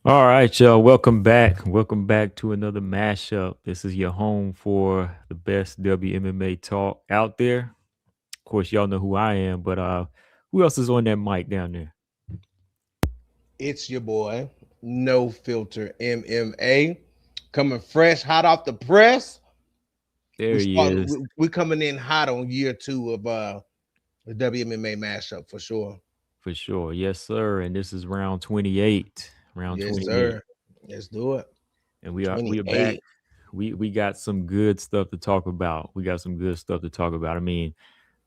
All right, y'all. Welcome back. Welcome back to another mashup. This is your home for the best WMMA talk out there. Of course, y'all know who I am, but who else is on that mic down there? It's your boy, No Filter MMA, coming fresh, hot off the press. There We he start. is, We coming in hot on year two of the WMMA mashup for sure. for sure. Yes, sir. And this is round 28. Round Yes, 28. sir. Let's do it. And we are back. 28. We got some good stuff to talk about. We got some good stuff to talk about. I mean,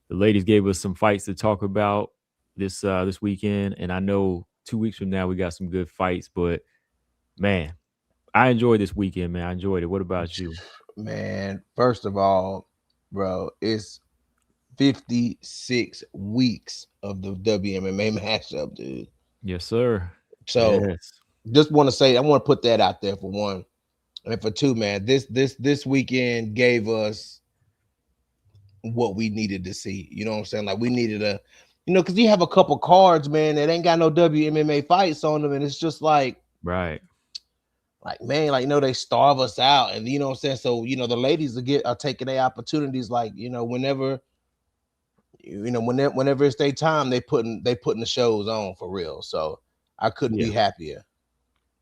the ladies gave us some fights to talk about this weekend, and I know 2 weeks from now we got some good fights, but man, I enjoyed this weekend, man. I enjoyed it. What about you? Man, first of all, bro, it's 56 weeks of the WMMA matchup, dude. Yes, sir. So Yes. just want to say, I want to put that out there for one. And for two, man, this weekend gave us what we needed to see. You know what I'm saying? Like we needed a, because you have a couple cards, man, that ain't got no WMMA fights on them, and it's just Right. man, they starve us out, and you know what I'm saying. So the ladies are taking their opportunities, whenever it's their time, they putting the shows on for real. So I couldn't be Yeah. happier.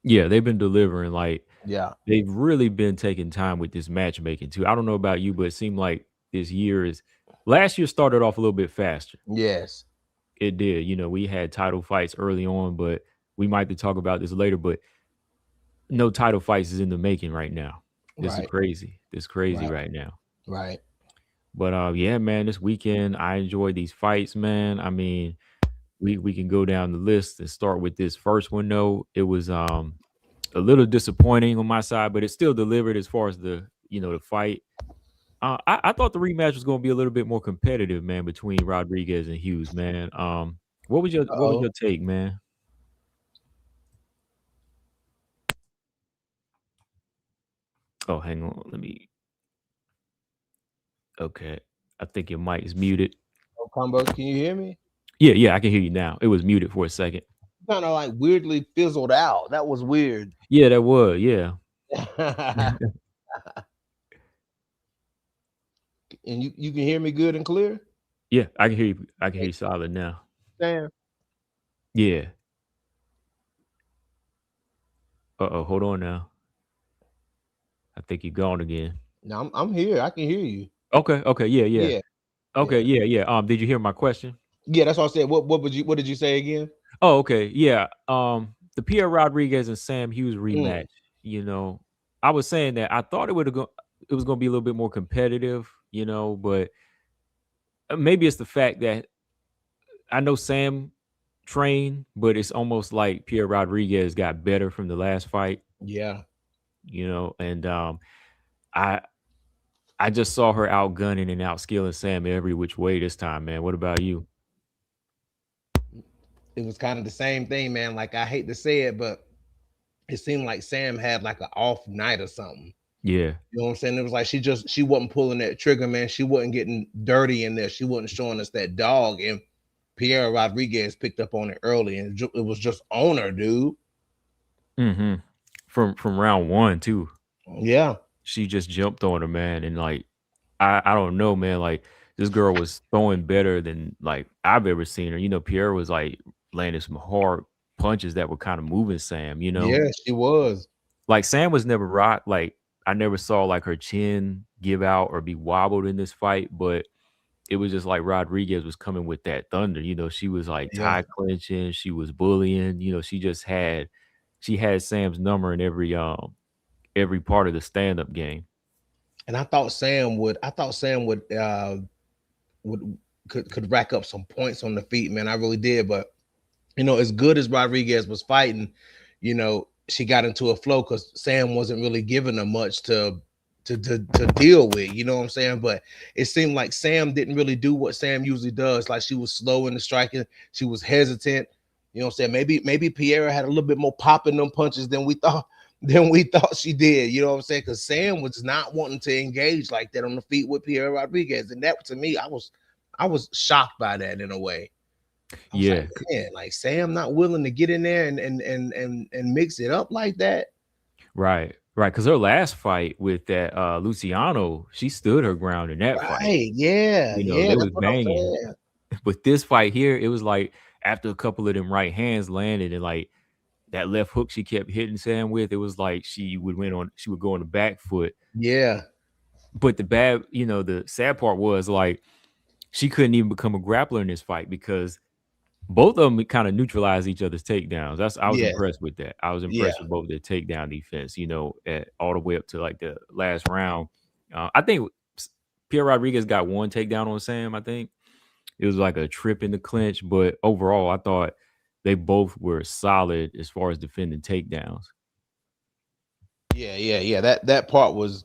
Yeah, they've been delivering. Like Yeah. they've really been taking time with this matchmaking too. I don't know about you, but it seemed like this year is last year started off a little bit faster. Yes. It did. We had title fights early on, but we might have to talk about this later. But no title fights is in the making right now. This is Right. crazy. This is crazy Right. right now. Right. But yeah, man, this weekend I enjoyed these fights, man. I mean, we can go down the list and start with this first one though. It was a little disappointing on my side, but it still delivered as far as the fight. I thought the rematch was going to be a little bit more competitive, man, between Rodriguez and Hughes, man. What was your Uh-oh. take, man? Oh, hang on, let me. Okay, I think your mic is muted. Oh, Combo, can you hear me? Yeah, yeah, I can hear you now. It was muted for a second. Kind of like weirdly fizzled out. That was weird. Yeah, that was. Yeah, And you can hear me good and clear? yeah, I can hear you. I can hear Hey, you solid now. Sam. Yeah. Uh-oh, hold on now. I think you're gone again. No, I'm here. I can hear you. Okay, okay, yeah, yeah. Yeah. Okay, Yeah. yeah, yeah. Did you hear my question? Yeah, that's what I said. What did you say again? Oh, okay, yeah. The Pierre Rodriguez and Sam Hughes Mm, rematch. You know, I was saying that I thought it was going to be a little bit more competitive. But maybe it's the fact that I know Sam trained, but it's almost like Pierre Rodriguez got better from the last fight. yeah. And I I just saw her outgunning and outskilling Sam every which way this time, man. What about you? It was kind of the same thing, man. Like I hate to say it, but it seemed like Sam had like an off night or something. Yeah. You know what I'm saying? It was like she wasn't pulling that trigger, man. She wasn't getting dirty in there. She wasn't showing us that dog. And Pierre Rodriguez picked up on it early, and it was just on her, dude. hmm From round one too. Yeah. She just jumped on her, man, and like I don't know, man. Like this girl was throwing better than like I've ever seen her. Pierre was like landing some hard punches that were kind of moving Sam. Yeah, she was. Like Sam was never rocked. Like I never saw like her chin give out or be wobbled in this fight, but it was just like Rodriguez was coming with that thunder. She was like Yeah. tie clinching, she was bullying. She had Sam's number in every part of the stand up game. And I thought Sam would could rack up some points on the feet, man. I really did. But as good as Rodriguez was fighting, she got into a flow because Sam wasn't really giving her much to deal with. You know what I'm saying? But it seemed like Sam didn't really do what Sam usually does. Like she was slow in the striking, she was hesitant. You know what I'm saying? Maybe Piera had a little bit more pop in them punches than we thought she did. You know what I'm saying? Because Sam was not wanting to engage like that on the feet with Pierre Rodriguez, and that to me, I was shocked by that in a way. I was like, Yeah, man, like Sam not willing to get in there and mix it up like that. right, right. Because her last fight with that Luciano, she stood her ground in that fight. Right. Yeah. You know, Yeah. they That's was what I'm banging. saying. But this fight here, it was like after a couple of them right hands landed and like that left hook she kept hitting Sam with, it was like she would go on the back foot. Yeah. But the sad part was like she couldn't even become a grappler in this fight because both of them kind of neutralized each other's takedowns. I was Yeah. impressed with that. I was Yeah. impressed with both their takedown defense, all the way up to like the last round. I think Pierre Rodriguez got one takedown on Sam, I think. It was like a trip in the clinch, but overall, I thought they both were solid as far as defending takedowns. Yeah. Yeah. Yeah. That part was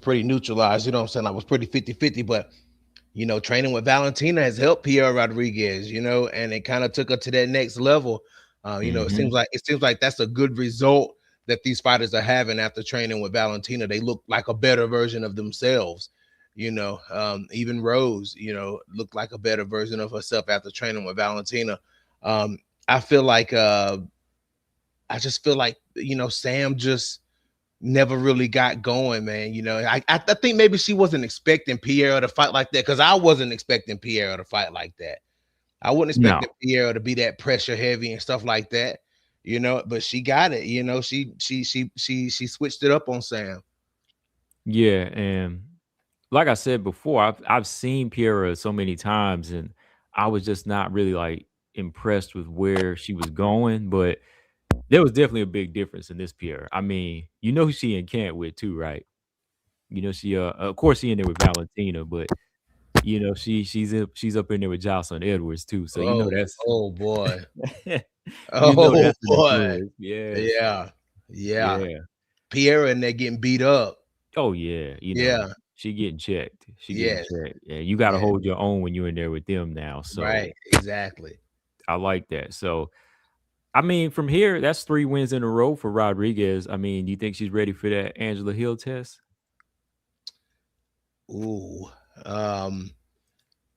pretty neutralized. You know what I'm saying? Like was pretty 50-50. But training with Valentina has helped Pierre Rodriguez, and it kind of took her to that next level. It seems Mhm. like that's a good result that these fighters are having after training with Valentina. They look like a better version of themselves. Even Rose, looked like a better version of herself after training with Valentina. Um, I feel like I just feel like Sam just never really got going, man. I think maybe she wasn't expecting Pierre to fight like that because I wasn't expecting Pierre to fight like that. I wasn't expecting No. Pierre to be that pressure heavy and stuff like that. But she got it. She switched it up on Sam. Yeah, and like I said before, I've seen Piera so many times, and I was just not really like impressed with where she was going. But there was definitely a big difference in this Piera. I mean, you know who she in camp with too, right? You know she of course she in there with Valentina, but she's up in there with Jocelyn Edwards too. So Oh, oh boy. Oh that's an boy. influence. Yes. Yeah. Yeah. Yeah. Pierre and they're getting beat up. Oh yeah, Yeah. she getting checked. She getting Yes. checked. Yeah, you gotta Yeah. hold your own when you're in there with them now. Right. So Exactly. I like that. So I mean, from here, that's 3 wins in a row for Rodriguez. I mean, do you think she's ready for that Angela Hill test? Ooh. Um,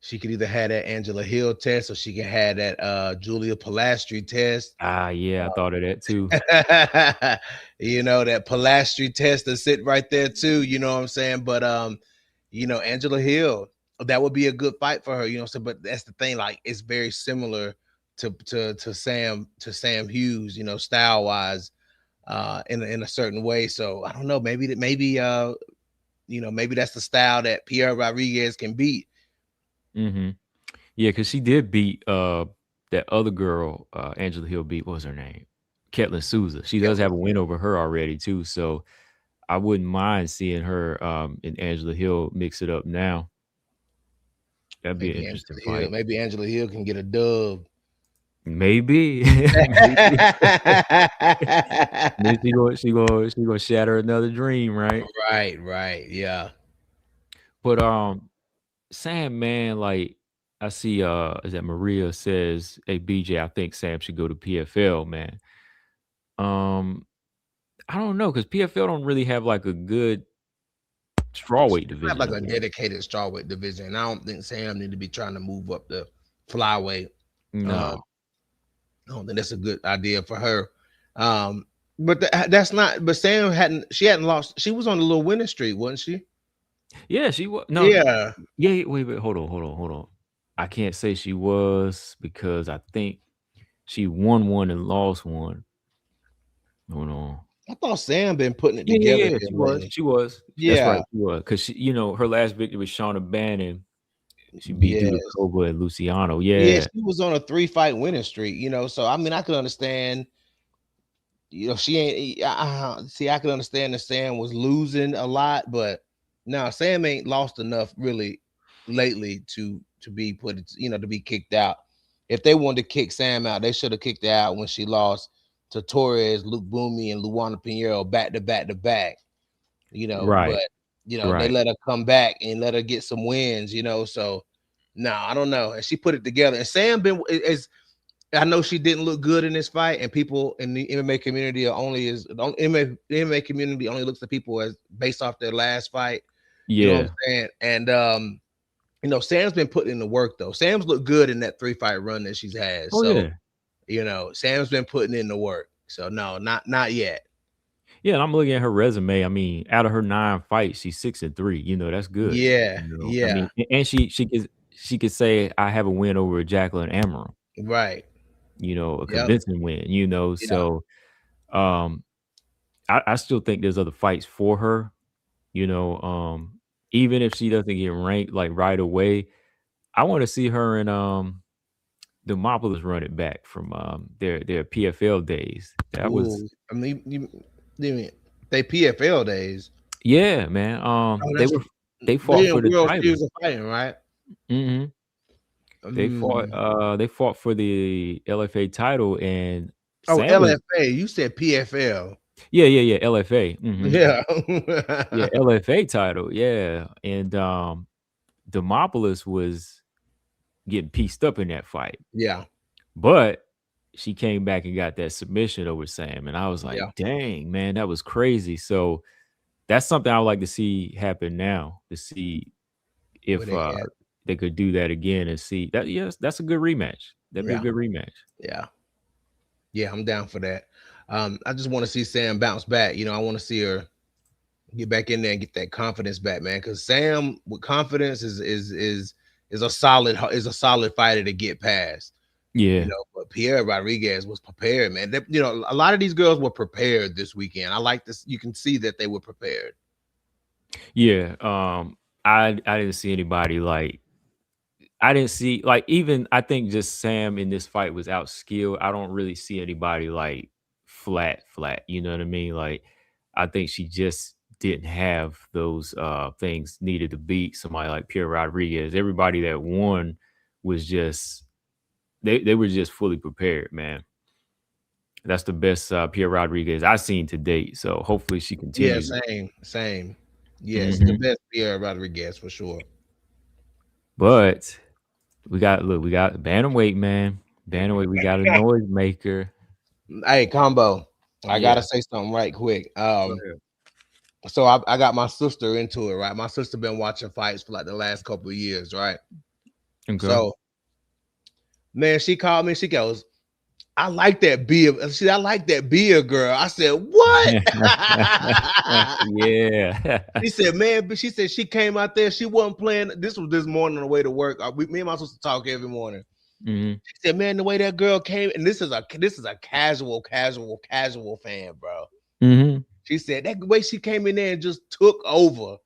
she could either have that Angela Hill test or she can have that Julia Pilastri test. Ah, yeah, I thought of that too. That Pilastri test is sitting right there too, you know what I'm saying? But Angela Hill, that would be a good fight for her, so but that's the thing, like it's very similar to Sam Hughes, style wise, in a certain way. So I don't know, maybe that's the style that Pierre Rodriguez can beat. Hmm. Yeah, because she did beat that other girl, Angela Hill beat, what was her name? Ketlin Souza. She does have a win over her already too. So I wouldn't mind seeing her and Angela Hill mix it up now. That'd be an Maybe interesting Angela Hill. fight. Maybe Angela Hill can get a dub. Maybe. Maybe. Then she gonna shatter another dream, right? Right, right. Yeah. But Sam, man, like I see is that Maria says, "Hey BJ, I think Sam should go to PFL, man." Um, I don't know, because PFL don't really have like a good She strawweight have division like up a there. dedicated strawweight division. And I don't think Sam need to be trying to move up the flyweight. Uh, No. I don't think that's a good idea for her. But that's not. But Sam hadn't. She hadn't lost. She was on a little winning streak, wasn't she? Yeah, she was no, Yeah. yeah, wait, hold on. I can't say she was because I think she won one and lost one. Hold on. I thought Sam been putting it Yeah, together yeah, yeah, here lately. she was. That's right, Yeah. she was, 'cause her last victory was Shauna Bannon. She beat Yes. Dudakova and Luciano, Yeah. yeah. She was on a 3-fight winning streak. So I mean, I could understand. She ain't. See, I could understand that Sam was losing a lot, but now Sam ain't lost enough really lately to be to be kicked out. If they wanted to kick Sam out, they should have kicked her out when she lost to Torres, Luke Boomy, and Luana Pinheiro back to back to back. Right, But they right. let her come back and let her get some wins. So no, I don't know. And she put it together. And Sam been is I know she didn't look good in this fight, and people in the MMA community MMA community only looks at people as based off their last fight. You know what I'm Yeah. saying? And Sam's been putting in the work though. Sam's looked good in that 3 fight run that she's had. Oh So, yeah, Sam's been putting in the work. So no, not yet. yeah. And I'm looking at her resume. I mean, out of her 9 fights, she's 6-3. That's good. Yeah, I yeah, mean, and she could say I have a win over Jacqueline Amaral. right. A Yep, convincing win. yeah. So um, I still think there's other fights for her. You know, even if she doesn't get ranked like right away, I want to see her and Demopolis run it back from their PFL days. That was Ooh, I mean, you mean they PFL days? yeah, man. Oh, They that's were they fought they for in the World title. Series of fighting, right? hmm Mm. They fought for the LFA title and Oh, Sam was LFA. You said PFL. yeah LFA. Yeah. Yeah, LFA title, yeah. And Demopolis was getting pieced up in that fight. Yeah. But she came back and got that submission over Sam, and I was Yeah. like, "Dang, man, that was crazy." So that's something I would like to see happen now, to see Where if they at? they could do that again and see that. Yes, that's a good rematch. That'd be a Yeah. good rematch. Yeah. Yeah. I'm down for that. I just want to see Sam bounce back. I want to see her get back in there and get that confidence back, man. Because Sam with confidence is a solid fighter to get past. Yeah, But Pierre Rodriguez was prepared, man. A lot of these girls were prepared this weekend. I like this. You can see that they were prepared. yeah. I didn't see anybody like I didn't see like even I think just Sam in this fight was out skilled. I don't really see anybody like flat. You know what I mean? Like I think she just didn't have those things needed to beat somebody like Pierre Rodriguez. Everybody that won was just they were just fully prepared, man. That's the best Pierre Rodriguez I've seen to date. So hopefully she Yeah, continues. same. Yes, the hmm best Pierre Rodriguez for sure. But we got bantamweight, man. Bantamweight, we got a noisemaker. Hey, combo. I Yeah. gotta say something right quick. Go ahead. So I got my sister into it, right? My sister been watching fights for like the last couple of years, right? Okay. So man, she called me. She goes, "I like that beer." I like that beer girl. I said, "What?" Yeah. She said, "Man," but she said she came out there. She wasn't playing. This was this morning on the way to work. Me and my sister talk every morning. Mhm. She said, "Man, the way that girl came, and this is a casual fan, bro." Mhm. She said that way she came in there and just took over.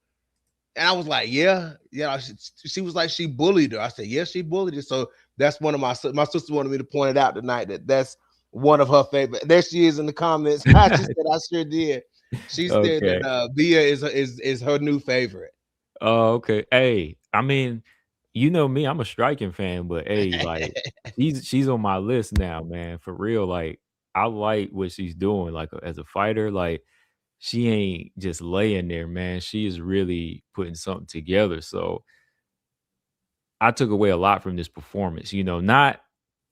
And I was like, yeah, yeah. She was like, she bullied her. I said, yes, she bullied her. So that's one of my sister wanted me to point it out tonight that's one of her favorite. There she is in the comments. She said, I sure did. She said Okay. that Bia is her new favorite. Oh, okay. Hey, I mean, you know me, I'm a striking fan, but hey, like she's on my list now, man. For real. Like I like what she's doing, like as a fighter. Like she ain't just laying there, man. She is really putting something together. So I took away a lot from this performance, not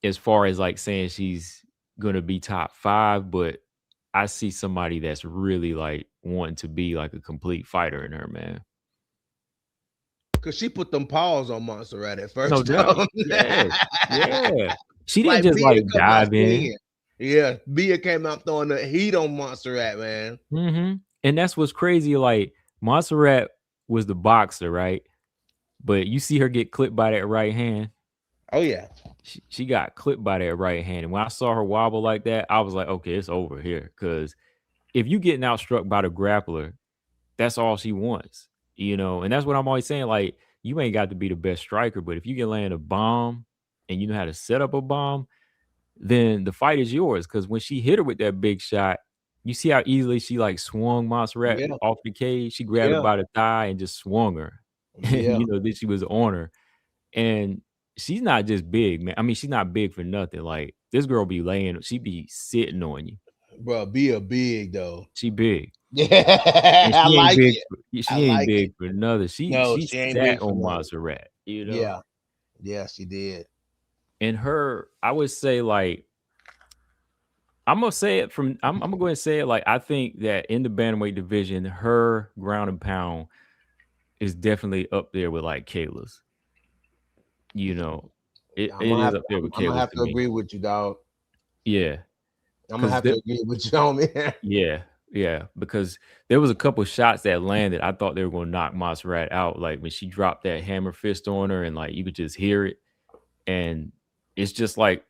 as far as like saying she's gonna be top 5, but I see somebody that's really like wanting to be like a complete fighter in her, man. Cause she put them paws on Montserrat at No first. doubt. Yeah. Yeah. She didn't Like just Bia like come out dive in. swinging. Yeah, Bia came out throwing the heat on Montserrat, man. And that's what's crazy. Like Montserrat was the boxer, right? But you see her get clipped by that right hand. Oh yeah, She got clipped by that right hand. And when I saw her wobble like that, I was like, okay, it's over here. Cause if you getting outstruck by the grappler, that's all she wants, And that's what I'm always saying. Like, you ain't got to be the best striker, but if you can land a bomb and you know how to set up a bomb, then the fight is yours. Cause when she hit her with that big shot, you see how easily she like swung Montserrat yeah, off the cage. She grabbed her yeah, by the thigh and just swung her. And yeah, then she was on her. And she's not just big, man. I mean, she's not big for nothing. Like this girl be laying, she be sitting on you. bro. Bia big though. She big. And Yeah, I she ain't like big it. for I she ain't like it. big for nothing. She No, she she ain't sat big for on nothing. Montserrat. Yeah, yeah, she did. And her, I would say like I'm gonna say it from I'm gonna go ahead and say it like I think that in the bantamweight division, her ground and pound is definitely up there with like Kayla's. you know, I'm it gonna is have up there with I'm gonna Kayla's have to to me. agree with you, dog. Yeah, I'm gonna because have to agree with you on it. yeah, yeah, because there was a couple shots that landed. I thought they were gonna knock Montserrat out, like, when she dropped that hammer fist on her and, like, you could just hear it, and it's just, like,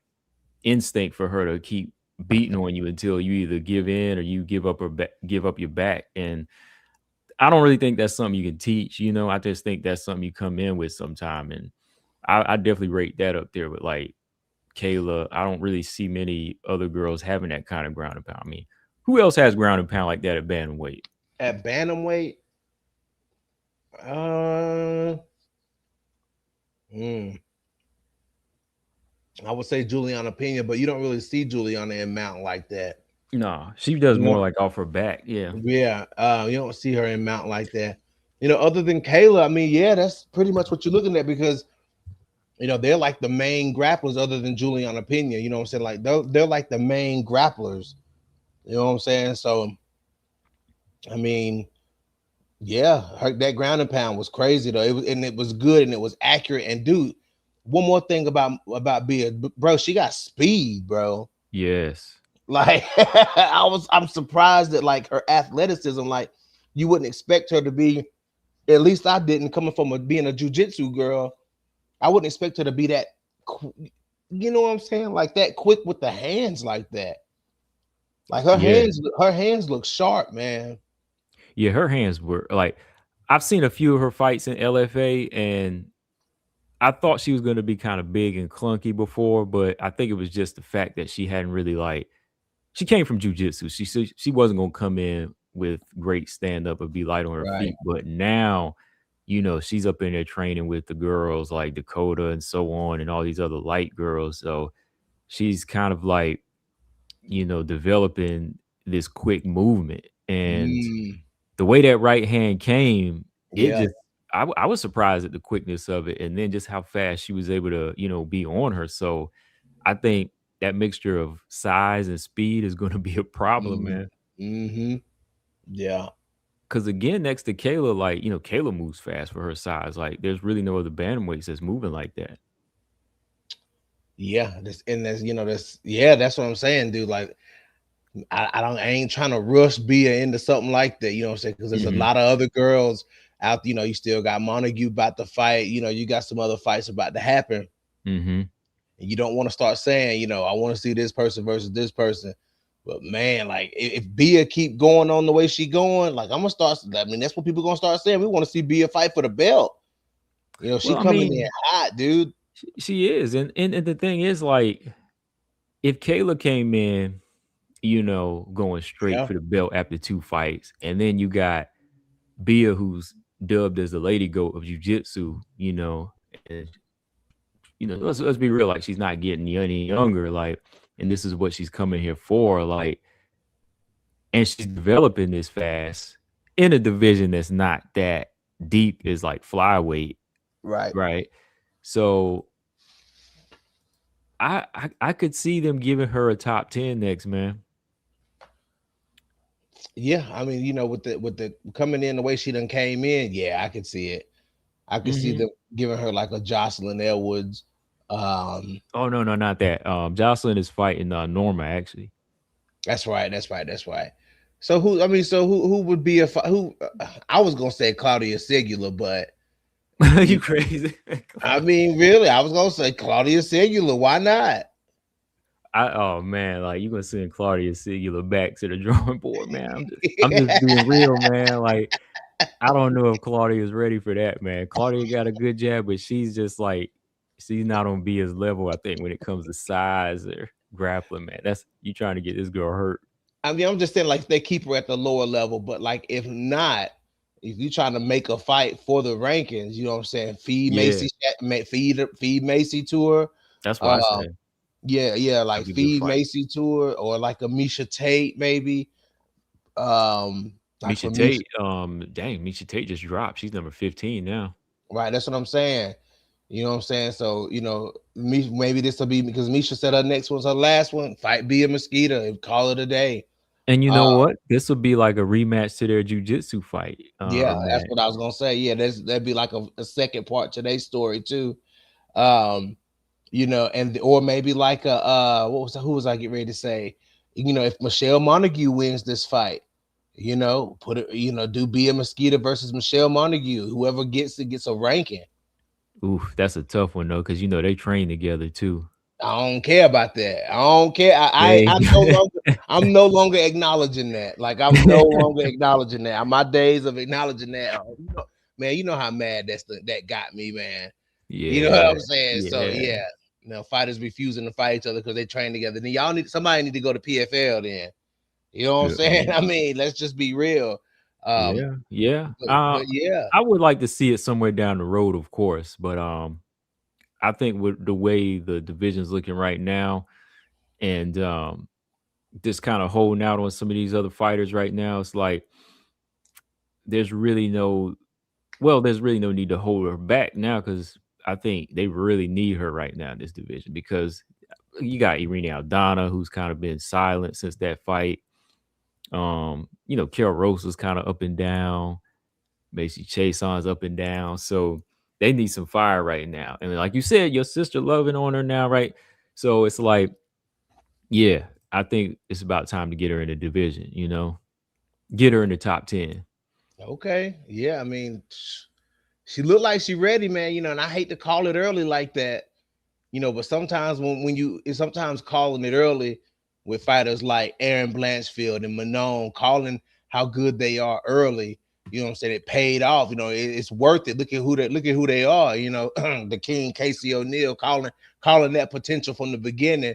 instinct for her to keep beating on you until you either give in or you give up your back, and I don't really think that's something you can teach, I just think that's something you come in with sometime, and I definitely rate that up there with, like, Kayla. I don't really see many other girls having that kind of ground and pound. I mean, who else has ground and pound like that at bantamweight? At bantamweight, uh, hmm, I would say Juliana Pena, but you don't really see Juliana in mount like that. No, she does You more know, like off her back. Yeah. yeah, you don't see her in mount like that. Other than Kayla, I mean, yeah, that's pretty much what you're looking at because they're like the main grapplers other than Juliana Pena. You know what I'm saying? Like they're like the main grapplers. You know what I'm saying? So I mean, yeah, that ground and pound was crazy though. It was good and it was accurate. And dude, one more thing about Bia, bro, she got speed, bro. Yes. Like I'm surprised that like her athleticism, like you wouldn't expect her to be. At least I didn't coming from being a jujitsu girl. I wouldn't expect her to be that. You know what I'm saying? Like that quick with the hands like that. Like Yeah. her hands look sharp, man. Yeah. Her hands were like, I've seen a few of her fights in LFA, and I thought she was going to be kind of big and clunky before, but I think it was just the fact that she hadn't really like, she came from jujitsu. She wasn't gonna come in with great stand up or be light on her Right. feet. But now, she's up in there training with the girls like Dakota and so on, and all these other light girls. So she's kind of like, developing this quick movement. And Mm, the way that right hand came, it yeah. just I was surprised at the quickness of it, and then just how fast she was able to, be on her. So I think that mixture of size and speed is gonna be a problem, Mm, man. mm-hmm. Yeah. Because again, next to Kayla, like, Kayla moves fast for her size. Like, there's really no other bantamweights that's moving like that. Yeah. That's yeah, that's what I'm saying, dude. Like I ain't trying to rush Bia into something like that, you know what I'm saying? Because there's a Mhm, lot of other girls out, you still got Montague about to fight, you got some other fights about to happen. mhm. And you don't want to start saying, I want to see this person versus this person. But man, like if Bia keep going on the way she going, like I'm gonna start. I mean, that's what people gonna start saying. We want to see Bia fight for the belt. She Well, I coming in mean, hot, dude. she is, and the thing is, like, if Kayla came in, going straight Yeah, for the belt after 2 fights, and then you got Bia, who's dubbed as the lady goat of jiu-jitsu, and, let's be real, like, she's not getting any younger, like, and this is what she's coming here for, like, and she's developing this fast in a division that's not that deep as like flyweight, right. right? So I could see them giving her a top 10 next, man. Yeah, I mean, with the coming in the way she done came in, yeah, I could see it. I could see Mhm. them giving her like a Jocelyn Edwards. Um, Oh, no, no, not that. Jocelyn is fighting, Norma, actually. that's right, that's right, that's right. So who? I mean, so who would be who? I was gonna say Claudia Segula, but you You crazy. I mean, really, I was gonna say Claudia Segula. Why not? Oh, man, like, you gonna send Claudia Segula back to the drawing board, man. I'm just being real, man, like, I don't know if Claudia is ready for that, man. Claudia got a good jab, but she's just like she's not on Bia's level, I think, when it comes to size or grappling, man. That's you trying to get this girl hurt. I mean, I'm just saying, like, they keep her at the lower level, but like, if not, if you trying to make a fight for the rankings, you know what I'm saying? Feed Yeah, Macy, feed Macy to her. that's what I Um, said. yeah, yeah, like That'd be a good feed fight. Macy to her, or like a Misha Tate, maybe. Like Misha for Misha, Tate, dang, Misha Tate just dropped. She's number 15 now. right? That's what I'm saying. You know what I'm saying? So, maybe this will be because Misha said her next one's her last one. Fight Bia Mesquita and call it a day. And you Uh, know what? This will be like a rematch to their jujitsu fight, yeah, that's match. what I was gonna say. Yeah, that'd be like a second part to their story too. Um, and or maybe like a who was I getting ready to say? If Michelle Montague wins this fight, put it, do be a Mesquita versus Michelle Montague. Whoever gets it gets a ranking. Ooh, that's a tough one though, because they train together too. I don't care about that. I don't care. They I'm no longer acknowledging that. Like I'm no longer acknowledging that. My days of acknowledging that, man, you know how mad that got me, man. You know what Yeah, I'm saying? So yeah, yeah, fighters refusing to fight each other because they train together. Then somebody need to go to PFL then. You know what I'm yeah, saying? I mean, let's just be real. Um, yeah, yeah. but yeah, I would like to see it somewhere down the road, of course, but I think with the way the division's looking right now, and just kind of holding out on some of these other fighters right now, it's like there's really no there's really no need to hold her back now because I think they really need her right now in this division because you got Irene Aldana, who's kind of been silent since that fight. Carol Rose was kind of up and down. Macy Chason's up and down. So they need some fire right now. And like you said, your sister loving on her now, right? So it's like, yeah, I think it's about time to get her in the division. Get her in the top 10. okay, yeah. I mean, she looked like she ready, man. And I hate to call it early like that. But sometimes sometimes calling it early with fighters like Aaron Blanchfield and Manon, calling how good they are early, what I'm saying, it paid off. It's worth it. Look at who they are. The King Casey O'Neill calling that potential from the beginning.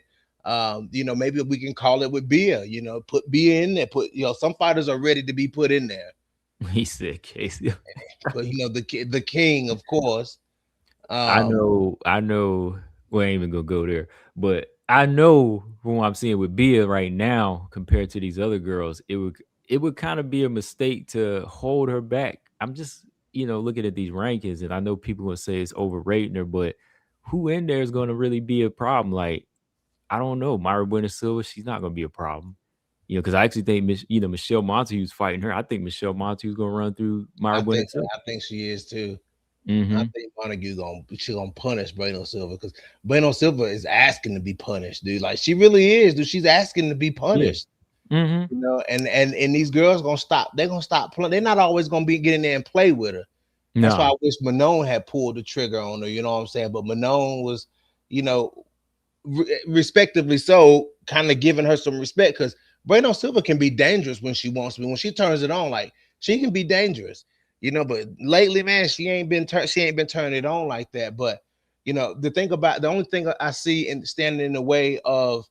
Maybe we can call it with Bia. Put Bia in there. Some fighters are ready to be put in there. He said Casey. But the King, of course. Um, I know. We ain't even gonna go there, but I know from what I'm seeing with Bia right now compared to these other girls, it would kind of be a mistake to hold her back. I'm just looking at these rankings, and I know people will say it's overrating her, but who in there is going to really be a problem? Like I don't know, Myra Buena Silva, she's not going to be a problem. Because I actually think Michelle Montague's fighting her. I think Michelle Montague's going to run through Myra I Buena think Silva. I think she is too. I Hmm. think Montague gonna punish Breno Silva because Breno Silva is asking to be punished, dude. Like she really is, dude. She's asking to be Yeah. punished, Hmm. and these girls gonna stop. They're gonna stop playing. They're not always gonna be getting there and play with her. That's why I No. wish Manon had pulled the trigger on her. You know what I'm saying? But Manon was, you know, respectively so, kind of giving her some respect because Breno Silva can be dangerous when she wants to be. When she turns it on, like she can be dangerous, But lately, man, she ain't been turning it on like that. But the only thing I see in standing in the way of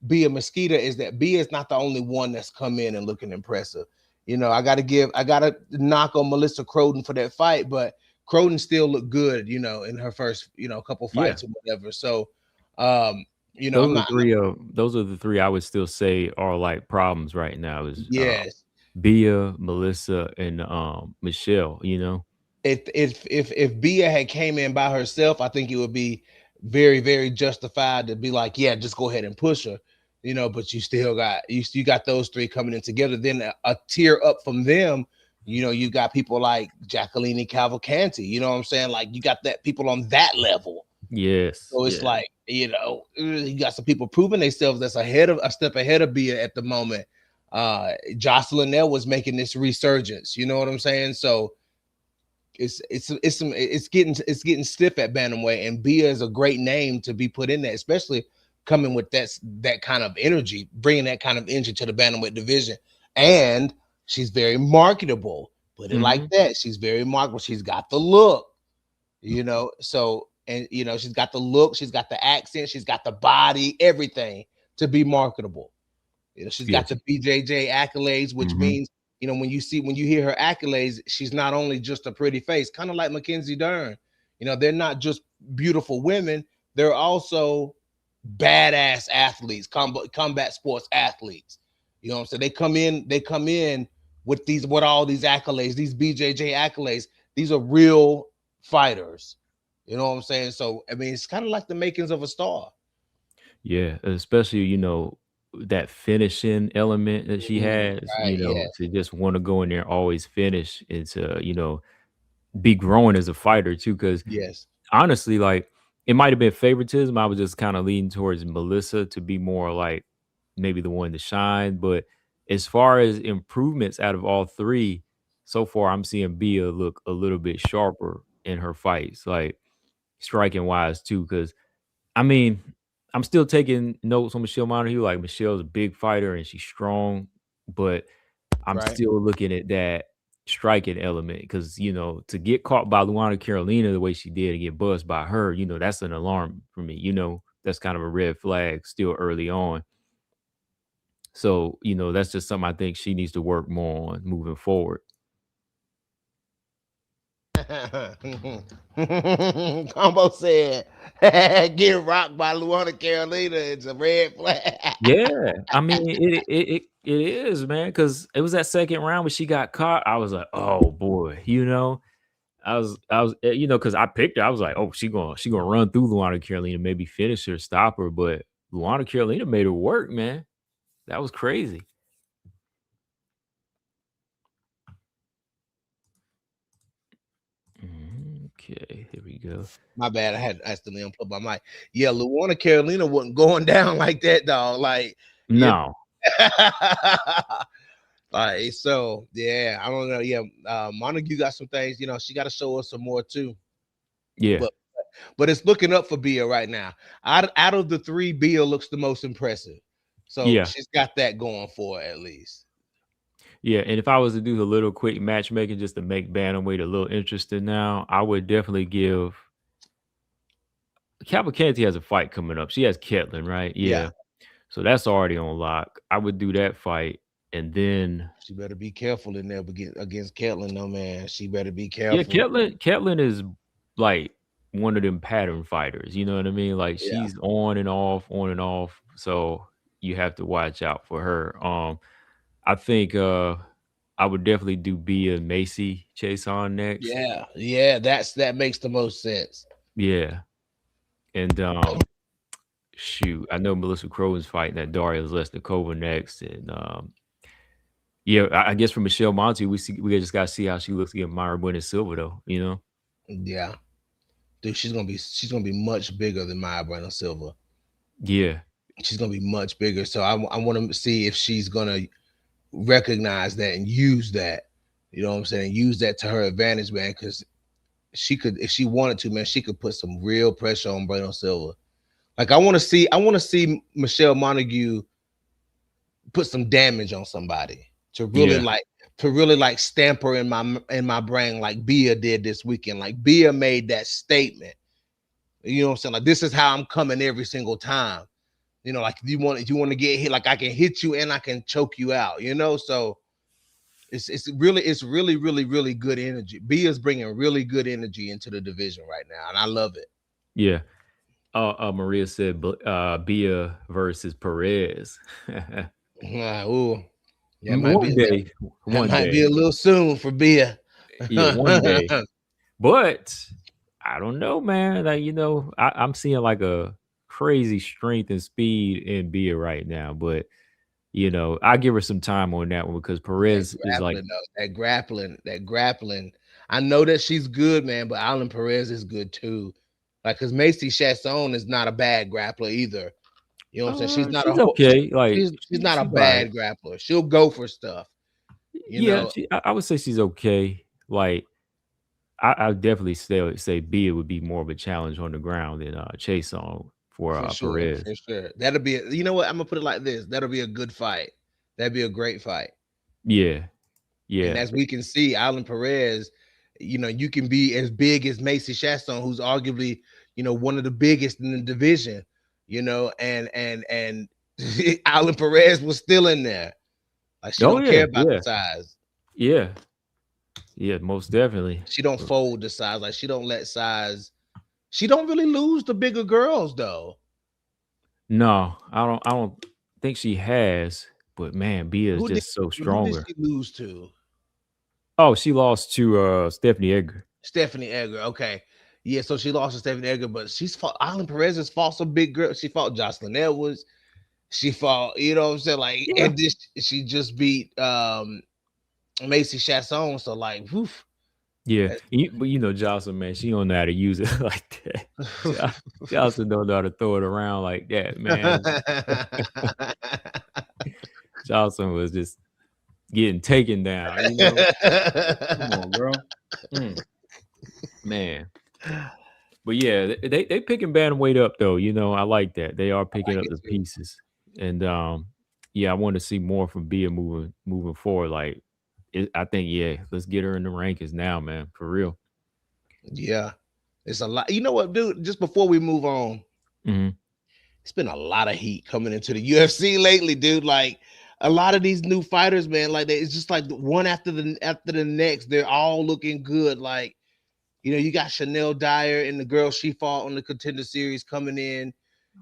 Bia Mesquita is that Bia is not the only one that's come in and looking impressive. I gotta knock on Melissa Croden for that fight, but Croden still looked good, in her first, couple Yeah. fights or whatever. So um, Those are the three I would still say are like problems right now is yes. Bia, Melissa, and Michelle. If Bia had came in by herself, I think it would be very, very justified to be like, yeah, just go ahead and push her, but you got those three coming in together. Then a tier up from them, you got people like Jacqueline Cavalcanti, you know what I'm saying? Like you got that people on that level. Yes. So it's Yeah. like, you got some people proving themselves that's a step ahead of Bia at the moment. Jocelyn Nell was making this resurgence, you know what I'm saying? So it's getting stiff at bantamweight, and Bia is a great name to be put in there, especially coming with that kind of energy, bringing that kind of energy to the bantamweight division. And she's very marketable. Put it like Hmm. that. She's very marketable. She's got the look, So and she's got the look, she's got the accent, she's got the body, everything to be marketable. She's got Yes. the BJJ accolades, which Hmm. means, when you hear her accolades, she's not only just a pretty face, kind of like Mackenzie Dern. They're not just beautiful women, they're also badass athletes, combat sports athletes. You know what I'm saying? They come in with all these accolades, these BJJ accolades. These are real fighters. You know what I'm saying? So I mean, it's kind of like the makings of a star. Yeah. Especially that finishing element that she Mhm. has. Right? Yeah. To just want to go in there and always finish and to be growing as a fighter too. Because Yes. honestly, like it might have been favoritism. I was just kind of leaning towards Melissa to be more like maybe the one to shine. But as far as improvements out of all three, so far I'm seeing Bia look a little bit sharper in her fights, like striking wise too. Because I mean, I'm still taking notes on Michelle Monaghan. Like Michelle's a big fighter and she's strong, but I'm Right. still looking at that striking element because to get caught by Luana Carolina the way she did and get buzzed by her, that's an alarm for me. That's kind of a red flag still early on. So that's just something I think she needs to work more on moving forward. Combo said, "Get rocked by Luana Carolina. It's a red flag." Yeah, I mean it is, man, because it was that second round when she got caught. I was like, oh boy, because I picked her. I was like, oh, she gonna run through Luana Carolina, maybe finish her, stop her. But Luana Carolina made her work, man. That was crazy. Okay, here we go. My bad. I had accidentally unplugged my mic. Yeah, Luana Carolina wasn't going down like that, dog. Like, you No, know. Like, so yeah, I don't know. Yeah, Montague got some things, she got to show us some more too. yeah, But it's looking up for Bia right now. Out of the three, Bia looks the most impressive. So yeah, she's got that going for her at least. yeah. And if I was to do a little quick matchmaking just to make bantamweight a little interesting now, I would definitely give Cavalcanti has a fight coming up. She has Ketlin, right? Yeah. Yeah. So that's already on lock. I would do that fight. And then She better be careful in there against Ketlin, though, man. She better be yeah, careful. Ketlin is like one of them pattern fighters. You know what I mean? Like Yeah. she's on and off, on and off. So you have to watch out for her. I think I would definitely do Bia and Macy Chase on next. Yeah. Yeah. That makes the most sense. Yeah. And shoot, I know Melissa Crow is fighting that Daria Lesnikova next. And yeah, I guess for Michelle Monty, we just gotta see how she looks against Myra Buenos Silva though. Yeah. Dude, she's gonna be much bigger than Maya Brandon Silva. Yeah. She's gonna be much bigger. So I want to see if she's gonna recognize that and use that. You know what I'm saying? Use that to her advantage, man. Because she could, if she wanted to, man, she could put some real pressure on Brandon Silva. Like I want to see Michelle Montague put some damage on somebody to really Yeah. like stamp her in my brain like Bia did this weekend. Like Bia made that statement. You know what I'm saying? Like this is how I'm coming every single time. Like if you want to get hit, like I can hit you and I can choke you out. So it's really good energy. Bia's bringing really good energy into the division right now, and I love it. Yeah. Maria said Bia versus Perez. Ooh, yeah, One day. that One might be day. a little soon for Bia. Yeah, one day. But I don't know, man. Like, I'm seeing like a crazy strength and speed in Bia right now. But, I give her some time on that one because That Perez is like, grappling, though. That grappling. I know that she's good, man, but Alan Perez is good too. Like, cause Macy Chasson is not a bad grappler either. You know what I'm saying? She's not a she's whole. okay. Like, She's not a she's all right. bad grappler. She'll go for stuff. You Yeah, know. I would say she's okay. Like, I definitely say Bia would be more of a challenge on the ground than Chase on for For sure, Perez. for sure. That'll be. You know what? I'm gonna put it like this. That'll be a good fight. That'd be a great fight. Yeah, And yeah. as we can see, Alan Perez, you can be as big as Macy Chasson, who's arguably, one of the biggest in the division, and Alan Perez was still in there. Like she Oh don't care yeah, about the yeah, size. yeah, yeah. Most definitely. She don't fold the size. Like she don't let size. She don't really lose the bigger girls though. No, I don't think she has, but man, Bia is Who did just so who did stronger. she lose to? Oh, she lost to Stephanie Edgar. Stephanie Edgar. Okay. Yeah, so she lost to Stephanie Edgar, but she's fought Alan Perez has fought some big girls. She fought Jocelyn Edwards. She fought, you know what I'm saying? Like, Yeah. and this she just beat Macy Chasson. So like, woof. Yeah, but Jocelyn, man, she don't know how to use it like that. Jo- Jocelyn don't know how to throw it around like that, man. Jocelyn was just getting taken down. Come on, girl. Mm, man. But yeah, they picking bantamweight up though. I like that. They are picking up it the too. pieces, and yeah, I want to see more from Bia moving forward. Like, I think let's get her in the rankings now, man, for real. Yeah, it's a lot. You know what, dude? Just before we move on, Hmm. it's been a lot of heat coming into the UFC lately, dude. Like a lot of these new fighters, man. Like it's just like one after the next. They're all looking good. Like you got Chanel Dyer and the girl she fought on the Contender Series coming in.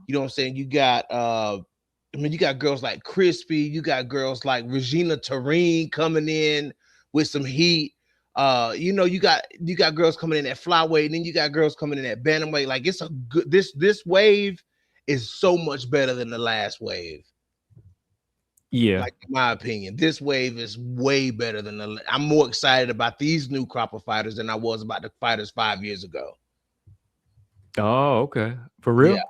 You know what I'm saying? You got you got girls like Crispy, you got girls like Regina Tarine coming in with some heat. You got girls coming in at flyweight, and then you got girls coming in at bantamweight. Like it's a good this wave is so much better than the last wave. Yeah. Like in my opinion, this wave is way better than I'm more excited about these new crop of fighters than I was about the fighters 5 years ago. Oh, okay. For Yeah. real?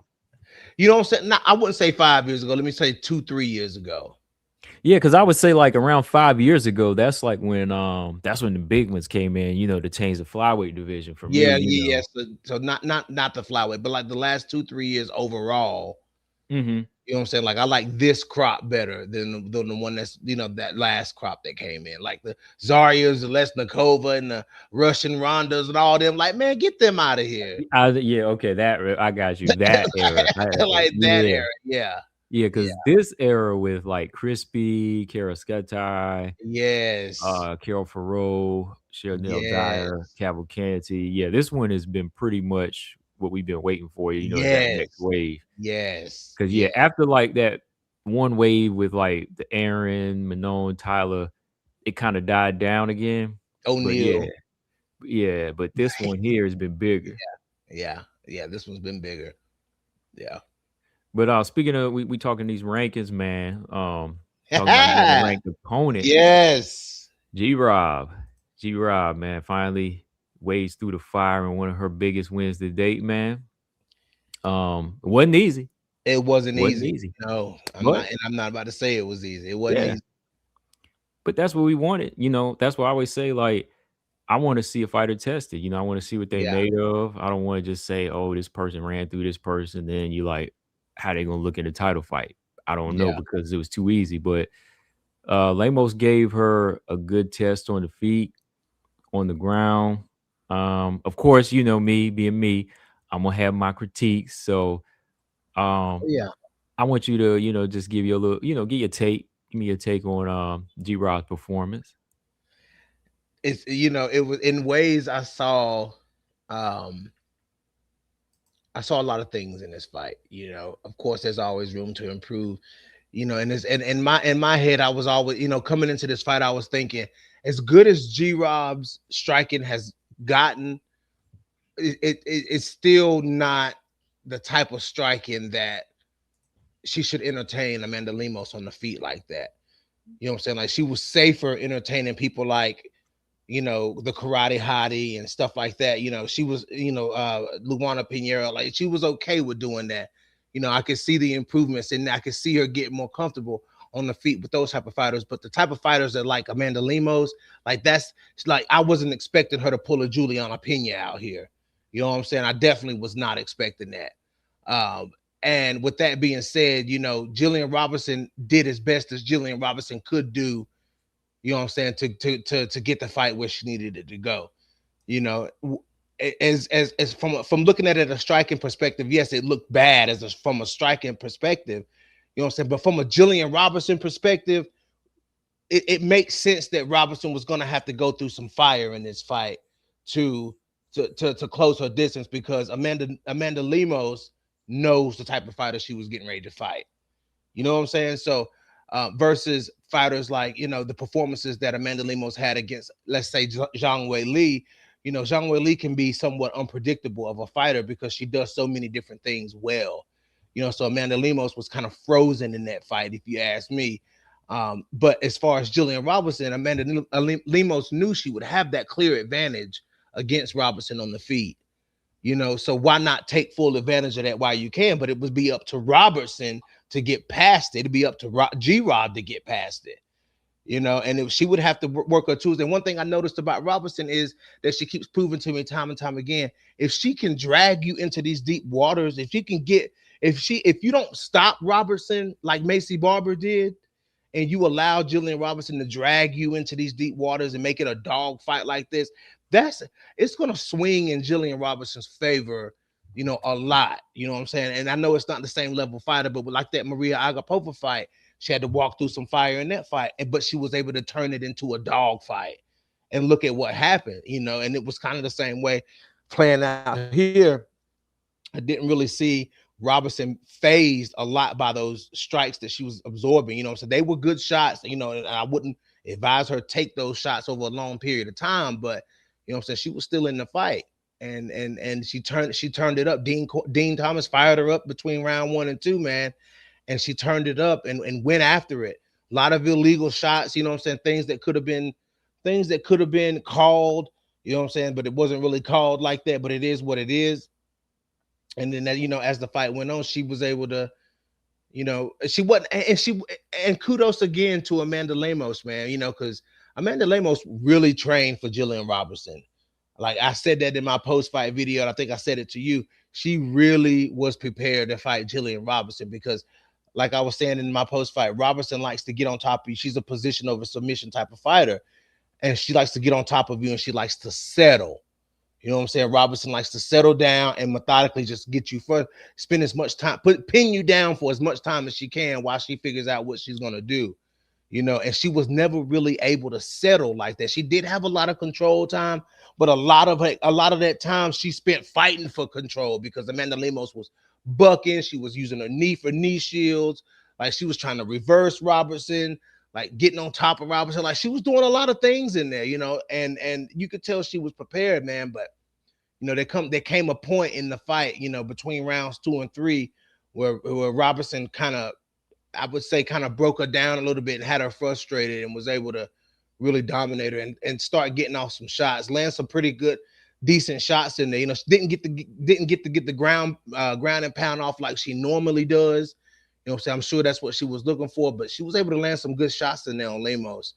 You know what I'm saying? Now, I wouldn't say 5 years ago. Let me say 2, 3 years ago. Yeah, because I would say like around 5 years ago, that's like that's when the big ones came in, to change the flyweight division for me, Yeah, yeah, yeah. So not the flyweight, but like the last 2, 3 years overall. Hmm. You know what I'm saying? Like I like this crop better than the one that's that last crop that came in, like the Zarias, the Lesnikova, and the Russian Rondas and all them. Like, man, get them out of here. Yeah, okay, I got you. That era. Like that Yeah. era. Yeah. Yeah, Yeah. because this era with like Crispy, Kara Skatai, Yes. Carol Farrow, Chanel Dyer, Yes. Cavalcanti. Yeah, this one has been pretty much what we've been waiting for, that next Yes. wave. Yes. Because, yeah, Yeah. after like that one wave with like the Aaron, Manon, Tyler, it kind of died down again. But O'Neal. yeah, but this one here has been bigger. Yeah. Yeah. This one's been bigger. Yeah. But speaking of, we talking these rankings, man. Talking about getting a ranked opponent. Yes. G Rob. G Rob, man, finally wades through the fire in one of her biggest wins to date, man. It wasn't easy. It wasn't Wasn't easy. easy. No, But I'm not about to say it was easy. It wasn't yeah, easy. but that's what we wanted. That's why I always say, like, I want to see a fighter tested. I want to see what they Yeah. made of. I don't want to just say, oh, this person ran through this person. Then you like, how they gonna look in the title fight? I don't know Yeah. because it was too easy. But Lemos gave her a good test on the feet, on the ground. Of course, me being me, I'm gonna have my critiques. So um Yeah. I want you to, just give you a little, give me your take on G Rod's performance. It was in ways um I saw a lot of things in this fight. Of course there's always room to improve. And it's and in my head, I was always, coming into this fight, I was thinking, as good as G Rob's striking has gotten, it's still not the type of striking that she should entertain Amanda Lemos on the feet like that. You know what I'm saying? Like she was safer entertaining people like, the karate hottie and stuff like that. She was, Luana Pinheiro, like she was okay with doing that. I could see the improvements and I could see her get more comfortable on the feet with those type of fighters. But the type of fighters that like Amanda Lemos, like that's like I wasn't expecting her to pull a Juliana Pena out here. You know what I'm saying? I definitely was not expecting that. And with that being said, Gillian Robertson did as best as Gillian Robertson could do, you know what I'm saying, to get the fight where she needed it to go. You know, as from looking at it a striking perspective, yes, it looked bad from a striking perspective, you know what I'm saying, but from a Gillian Robertson perspective, it makes sense that Robertson was going to have to go through some fire in this fight to to close her distance, because Amanda Lemos knows the type of fighter she was getting ready to fight. You know what I'm saying? So versus fighters like, the performances that Amanda Lemos had against, let's say, Zhang Wei Li. Zhang Wei Li can be somewhat unpredictable of a fighter because she does so many different things well. So Amanda Lemos was kind of frozen in that fight, if you ask me. But as far as Gillian Robertson, Amanda Lemos knew she would have that clear advantage against Robertson on the feet. So why not take full advantage of that while you can? But it would be up to Robertson to get past it. It'd be up to G Rob to get past it. And if she would have to work her tools. And one thing I noticed about Robertson is that she keeps proving to me time and time again, if she can drag you into these deep waters, if you don't stop Robertson like Macy Barber did, and you allow Gillian Robertson to drag you into these deep waters and make it a dog fight like this, it's going to swing in Gillian Robertson's favor, a lot. You know what I'm saying? And I know it's not the same level fighter, but like that Maria Agapova fight, she had to walk through some fire in that fight, but she was able to turn it into a dog fight. And look at what happened, and it was kind of the same way playing out here. I didn't really see Robertson phased a lot by those strikes that she was absorbing. So they were good shots, and I wouldn't advise her take those shots over a long period of time, but I'm saying, she was still in the fight, and she turned it up. Dean Thomas fired her up between round 1 and 2, man, and she turned it up and went after it. A lot of illegal shots, things that could have been called, but it wasn't really called like that, but it is what it is. And then that, as the fight went on, she was able to, she wasn't, and kudos again to Amanda Lemos, man, because Amanda Lemos really trained for Gillian Robertson. Like I said that in my post-fight video, and I think I said it to you. She really was prepared to fight Gillian Robertson because, like I was saying in my post-fight, Robertson likes to get on top of you. She's a position over submission type of fighter, and she likes to get on top of you, and she likes to settle. You know what I'm saying? Robertson likes to settle down and methodically just get you first, spend as much time, pin you down for as much time as she can while she figures out what she's gonna do. And she was never really able to settle like that. She did have a lot of control time, but a lot of that time she spent fighting for control because Amanda Lemos was bucking. She was using her knee for knee shields. Like she was trying to reverse Robertson, like getting on top of Robertson. Like she was doing a lot of things in there, and you could tell she was prepared, man. But there came a point in the fight, between rounds 2 and 3 where Robertson kind of, I would say, kind of broke her down a little bit and had her frustrated and was able to really dominate her and start getting off some shots, land some pretty good, decent shots in there. She didn't get to get the ground and pound off like she normally does. So I'm sure that's what she was looking for, but she was able to land some good shots in there on Lemos,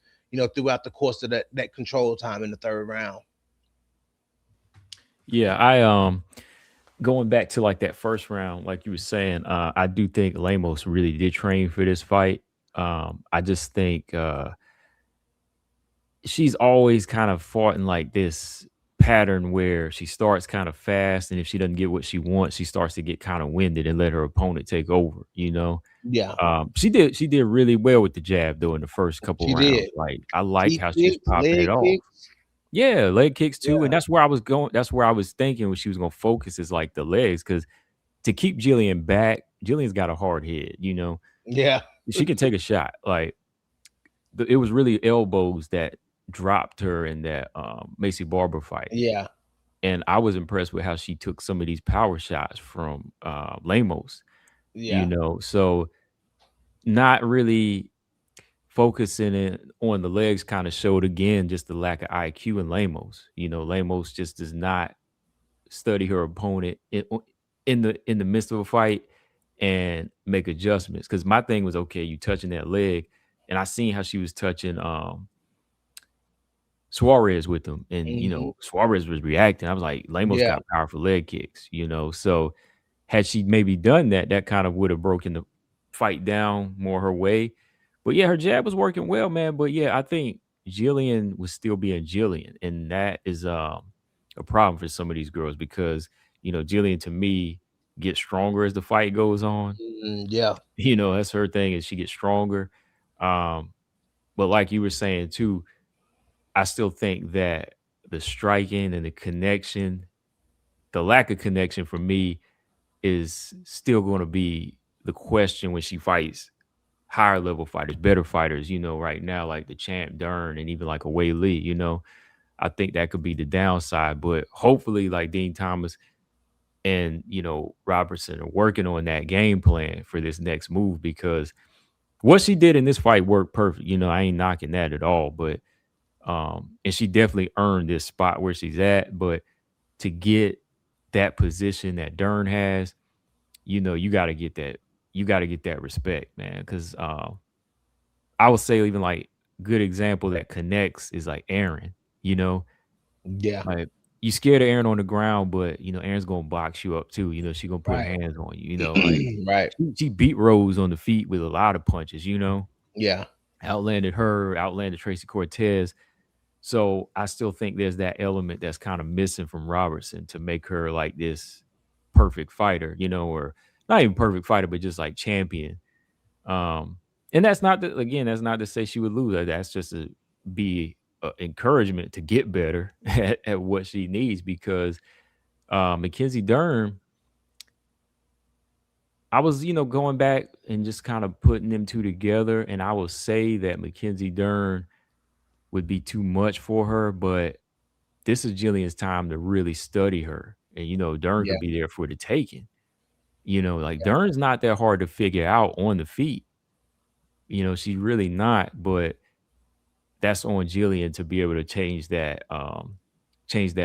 throughout the course of that control time in the 3rd round. Yeah, I going back to like that first round, like you were saying, I do think Lemos really did train for this fight. I just think she's always kind of fought in like this pattern where she starts kind of fast, and if she doesn't get what she wants, she starts to get kind of winded and let her opponent take over. Yeah, She did really well with the jab though in the first couple she rounds. did. Like I like Deep how she's kicks, popping it leg off. kicks. Yeah, leg kicks too, and Yeah, that's where I was going. That's where I was thinking when she was gonna focus is like the legs, because to keep Jillian back, Jillian's got a hard head. yeah, She can take a shot. Like it was really elbows that dropped her in that Macy Barber fight. yeah, And I was impressed with how she took some of these power shots from Lemos, yeah, so not really focusing it on the legs kind of showed again just the lack of IQ in Lemos. Lemos just does not study her opponent in the midst of a fight and make adjustments. Because my thing was, okay, you touching that leg, and I seen how she was touching Suarez with them, and hmm Suarez was reacting. I was like, Lemos yeah, got powerful leg kicks. So had she maybe done that, that kind of would have broken the fight down more her way. But yeah, her jab was working well, man. But yeah, I think Jillian was still being Jillian, and that is a problem for some of these girls because Jillian to me gets stronger as the fight goes on. yeah, That's her thing is she gets stronger. Um, but like you were saying too, I still think that the striking and the connection, the lack of connection for me is still going to be the question when she fights higher level fighters, better fighters, right now, like the champ Dern and even like a Wei Lee. I think that could be the downside, but hopefully like Dean Thomas and Robertson are working on that game plan for this next move because what she did in this fight worked perfect. I ain't knocking that at all, but and she definitely earned this spot where she's at. But to get that position that Dern has, you got to get that. You got to get that respect, man. Because I would say even like good example that connects is like Aaron. You know, Yeah, like you scared of Aaron on the ground, but Aaron's gonna box you up too. She gonna put right, hands on you. Like right. she beat Rose on the feet with a lot of punches. Yeah, Outlanded her, outlanded Tracy Cortez. So I still think there's that element that's kind of missing from Robertson to make her like this perfect fighter, or not even perfect fighter, but just like champion. Um, and that's not to say she would lose. That's just to be encouragement to get better at what she needs because Mackenzie Dern, I was, going back and just kind of putting them two together, and I will say that Mackenzie Dern would be too much for her, but this is Jillian's time to really study her. And Dern yeah, could be there for the taking. Like Dern's not that hard to figure out on the feet. She's really not, but that's on Jillian to be able to change that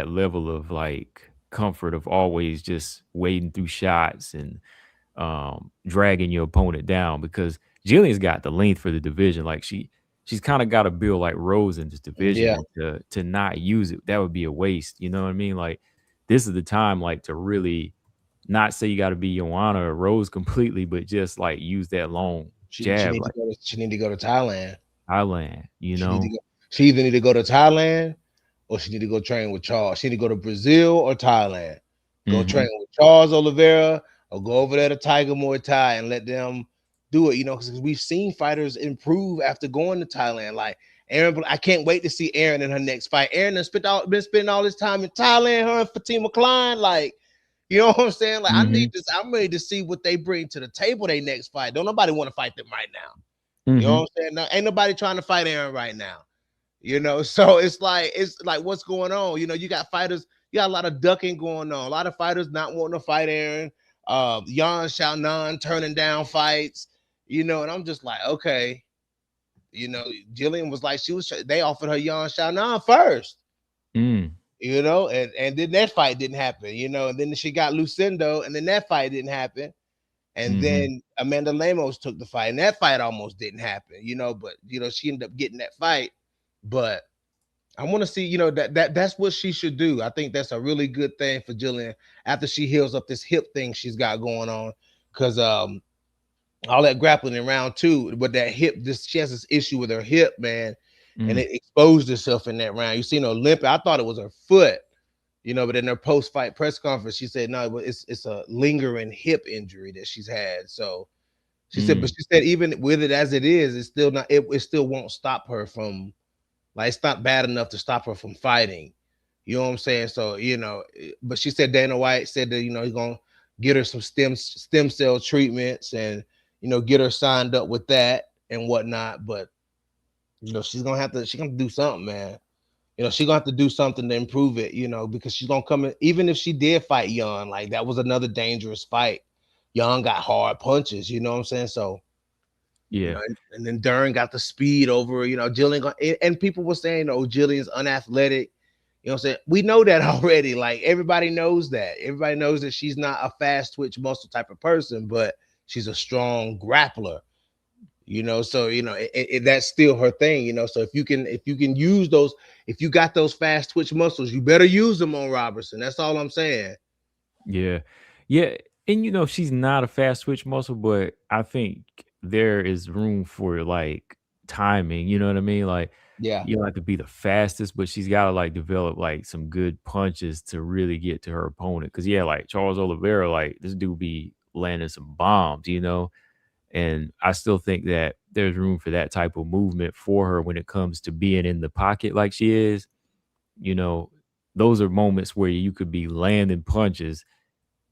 level of like comfort of always just wading through shots and dragging your opponent down because Jillian's got the length for the division. Like she's kind of got to build like Rose in this division, yeah. and to not use it, that would be a waste. You know what I mean? Like this is the time like to really not say you got to be Joanna or Rose completely, but just like use that long She jab need to like go to Thailand. Thailand, She need to go. She either need to go to Thailand or she need to go train with Charles. She need to go to Brazil or Thailand. Go train Hmm. with Charles Oliveira or go over there to Tiger Muay Thai and let them do it. Because we've seen fighters improve after going to Thailand. Like Aaron, I can't wait to see Aaron in her next fight. Aaron has been spending all this time in Thailand. Her and Fatima Klein, like. You know what I'm saying? Like, I need Hmm. this. I'm ready to see what they bring to the table. They next fight. Don't nobody want to fight them right now. You know what Hmm. I'm saying? No, ain't nobody trying to fight Aaron right now. So it's like what's going on? You got fighters, you got a lot of ducking going on, a lot of fighters not wanting to fight Aaron, Yan Xiaonan turning down fights, and I'm just like, okay, Jillian was like, they offered her Yan Xiaonan first, Mm. and then that fight didn't happen, and then she got Lucindo, and then that fight didn't happen. And Mhm. then Amanda Lemos took the fight, and that fight almost didn't happen, but she ended up getting that fight. But I want to see, that's what she should do. I think that's a really good thing for Jillian after she heals up this hip thing she's got going on. Because all that grappling in round two, but that hip, she has this issue with her hip, man, and Mm. it exposed itself in that round. You seen her limp. I thought it was her foot, but in her post-fight press conference, she said no, it's a lingering hip injury that she's had. So but Mm. she said even with it as it is, it's still not. It still won't stop her from, like, it's not bad enough to stop her from fighting. You know what I'm saying? So but she said Dana White said that he's gonna get her some stem cell treatments and get her signed up with that and whatnot. But she's gonna do something, man. She's gonna have to do something to improve it, because she's gonna come in, even if she did fight Young, like that was another dangerous fight. Young got hard punches, you know what I'm saying? So, Yeah. and then Dern got the speed over, Jillian, and people were saying, oh, Jillian's unathletic. You know what I'm saying? We know that already. Like everybody knows that. Everybody knows that she's not a fast twitch muscle type of person, but she's a strong grappler. So that's still her thing. So if you can use those, if you got those fast twitch muscles, you better use them on Robertson. That's all I'm saying. Yeah. Yeah, and she's not a fast switch muscle, but I think there is room for like timing, you know what I mean? Like Yeah, you don't have to be the fastest, but she's gotta like develop like some good punches to really get to her opponent. Cause yeah, like Charles Oliveira, like this dude be landing some bombs. And I still think that there's room for that type of movement for her when it comes to being in the pocket like she is. You know, those are moments where you could be landing punches